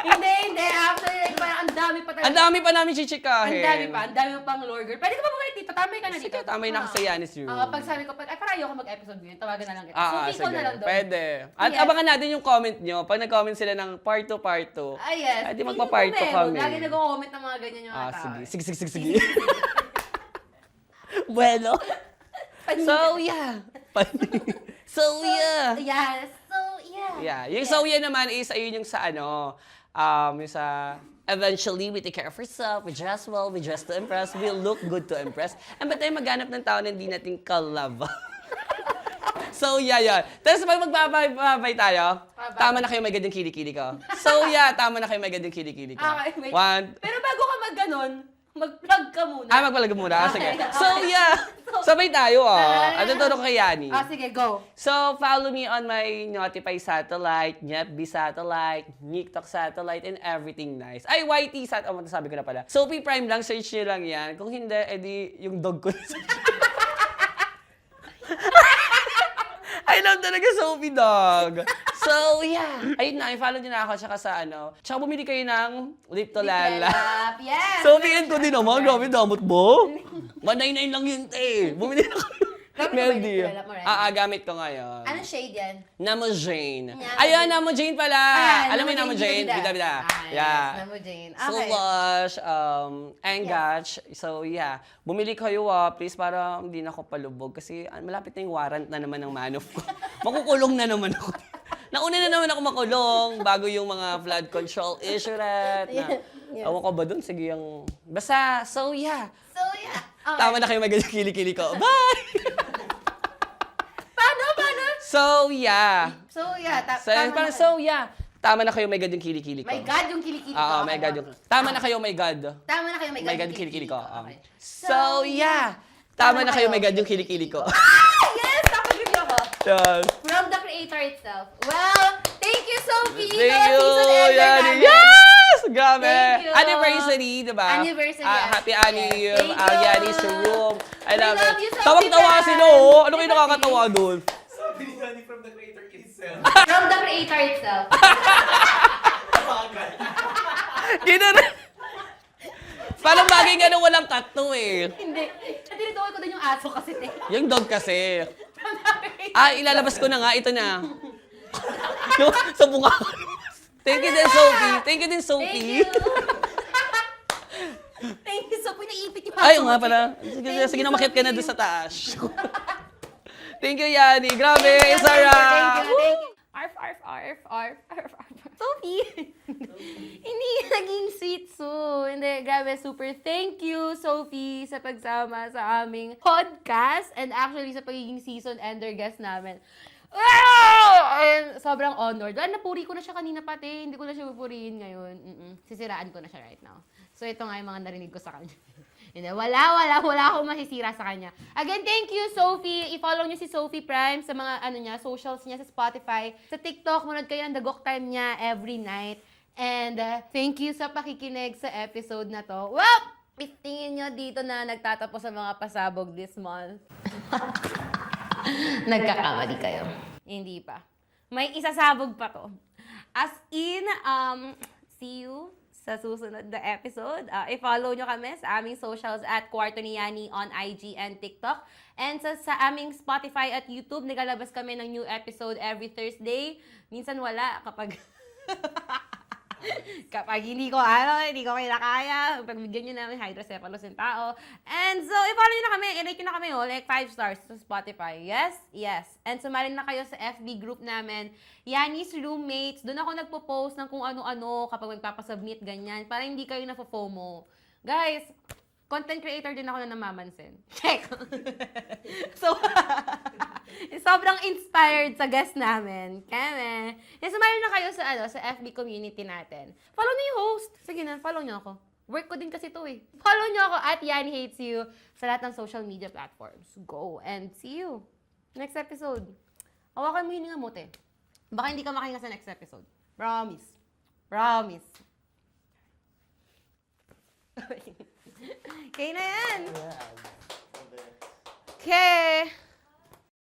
Hindi. Actually, like, parang ang dami pa tayo. Ang dami pa namin chichikahin. Ang dami pa pang lore girl. Pwede ka ba bumalik dito? Tamay ka na dito. Sige, tamay na kasi Yanis yun. Pag sabi ko, para ayoko mag-episode ngayon, tawagan na lang kita. Sophie, ikaw sige. na lang doon. Pwede. At Yes. abangan natin yung comment nyo. Pag nag-comment sila ng part 2, part 2. Yes. Ay, di magpa-part 2 kami. Lagi nag-comment ng mga ganyan yung mga tao. Sige. Bueno. So, yeah. Yes. Yeah. Yung so, yeah naman is, ayun yung sa ano, yung sa, eventually, we take care of ourselves, we dress well, we dress to impress, we look good to impress, and ba't tayo maghanap ng tao na hindi natin ka-love? So, yeah. Tapos pag magbabay tayo, tama na kayo may ganyang kilikili ko. So, yeah, tama na kayo may ganyang kilikili ko. Okay, wait. Pero bago ka mag-ganon, mag-plug ka muna. Magpalag muna. Sige. Okay. So, yeah. Sabay tayo, At tuturo ko kay Yani. Sige, go. So, follow me on my Notify Satellite, NetB Satellite, NikTok Satellite, and everything nice. Ay, YT Satellite. Sabi ko na pala. Sophie Prime lang, search nyo lang yan. Kung hindi, edi yung dog ko. I love talaga Sophie Dog. So, yeah. Ayun na, i-follow nyo na ako. Tsaka sa ano. Tsaka bumili kayo ng Lip to Lala. Yes. Sophie and ko din naman. Grabe, damot mo. 199 lang yun, Bumili na kayo. Melody. Gamit ko ngayon. Anong shade yan? Namo Jane. Yeah. Ayun, Namo Jane pala. Alam mo yung Namo Namo Jane? Jane, Bida. Yes, Namo Jane. So Okay. lush, engage. So yeah, bumili kayo please para hindi na ako palubog kasi malapit na yung warrant na naman ng Manoff ko. Makukulong na naman ako. Nauna na naman ako makulong bago yung mga flood control issue rat. Yes. Awan ko ba dun? Sige yung... Basta, so yeah. Okay. Tama na kayo magkili-kili ko. Bye! Paano? So yeah. Tama Tama na kayo may God yung kilikili ko. My God, yung kilikili ko. Oo, may God yung... Tama na kayo may God. Tama na kayo, May God yung kilikili ko. Okay. So yeah. Tama na kayo may God yung kilikili ko. Yes! Nakagrill ako. Yes. From the creator itself. Well, thank you, Sophie. Thank you, Season ender Yani. namin. Yes! Grabe. Thank you. Anniversary, diba? Anniversary. Happy Yes. anniversary. Thank you. Yani's room. I love love it. you, Sophie Tawang-tawa Prime. sila, Ano kayo nakakatawa doon? Sabi ni Yani from the creator itself. From the creator itself. Gina Parang bagay nga nung walang tattoo Hindi. Tinutukoy ko din yung aso kasi. Yung dog kasi. From the creator. Ilalabas ko na nga. Ito na. Sa bunga. Thank you din, Sophie. Thank you din, Thank Sophie. you. Thank you, Sophie. Naipit yung aso. Ay, nga pala. Sige na, makit ka na doon sa taas. Thank you, Yani. Grabe, Sarah. Thank you. Arf. Sophie! Hindi naging sweet so. Hindi, grabe, super thank you, Sophie, sa pagsama sa aming podcast and actually sa pagiging season ender guest namin. Wow! Sobrang honored. Napuri ko na siya kanina pati. Hindi ko na siya pupurihin ngayon. Sisiraan ko na siya right now. So, ito nga yung mga narinig ko sa kanya. Hindi, wala akong masisira sa kanya. Again, thank you, Sophie. I-follow niyo si Sophie Prime sa mga socials niya, sa Spotify. Sa TikTok, manood kayo ng The Gok Time niya every night. And thank you sa pakikinig sa episode na to. Well, tingin niyo dito na nagtatapos sa mga pasabog this month. Nagkakamali kayo. Hindi pa. May isasabog pa to. As in, see you sa susunod na episode. I-follow nyo kami sa aming socials at Kwarto ni Yani on IG and TikTok. And sa aming Spotify at YouTube, nagalabas kami ng new episode every Thursday. Minsan wala kapag... kapag hindi ko kinakaya, pagbigyan nyo namin hydrocephalus yung tao. And so, i-follow nyo na kami, i-rate nyo na kami, like 5 stars sa Spotify. Yes. And sumarin na kayo sa FB group namin, Yani's Roommates. Doon ako nagpo-post ng kung ano-ano kapag magpapasubmit, ganyan. Para hindi kayo na-FOMO. Guys, content creator din ako na namamansin. Check! So, sobrang inspired sa guest namin. Keme. Sumarin na kayo sa FB community natin. Follow niyo yung host. Sige na, follow niyo ako. Work ko din kasi to eh. Follow nyo ako at Yani Hates You sa lahat ng social media platforms. Go and see you next episode. Hawakan mo hininga mo, te. Baka hindi ka makahinga sa next episode. Promise. Promise. Okay na yan. Okay.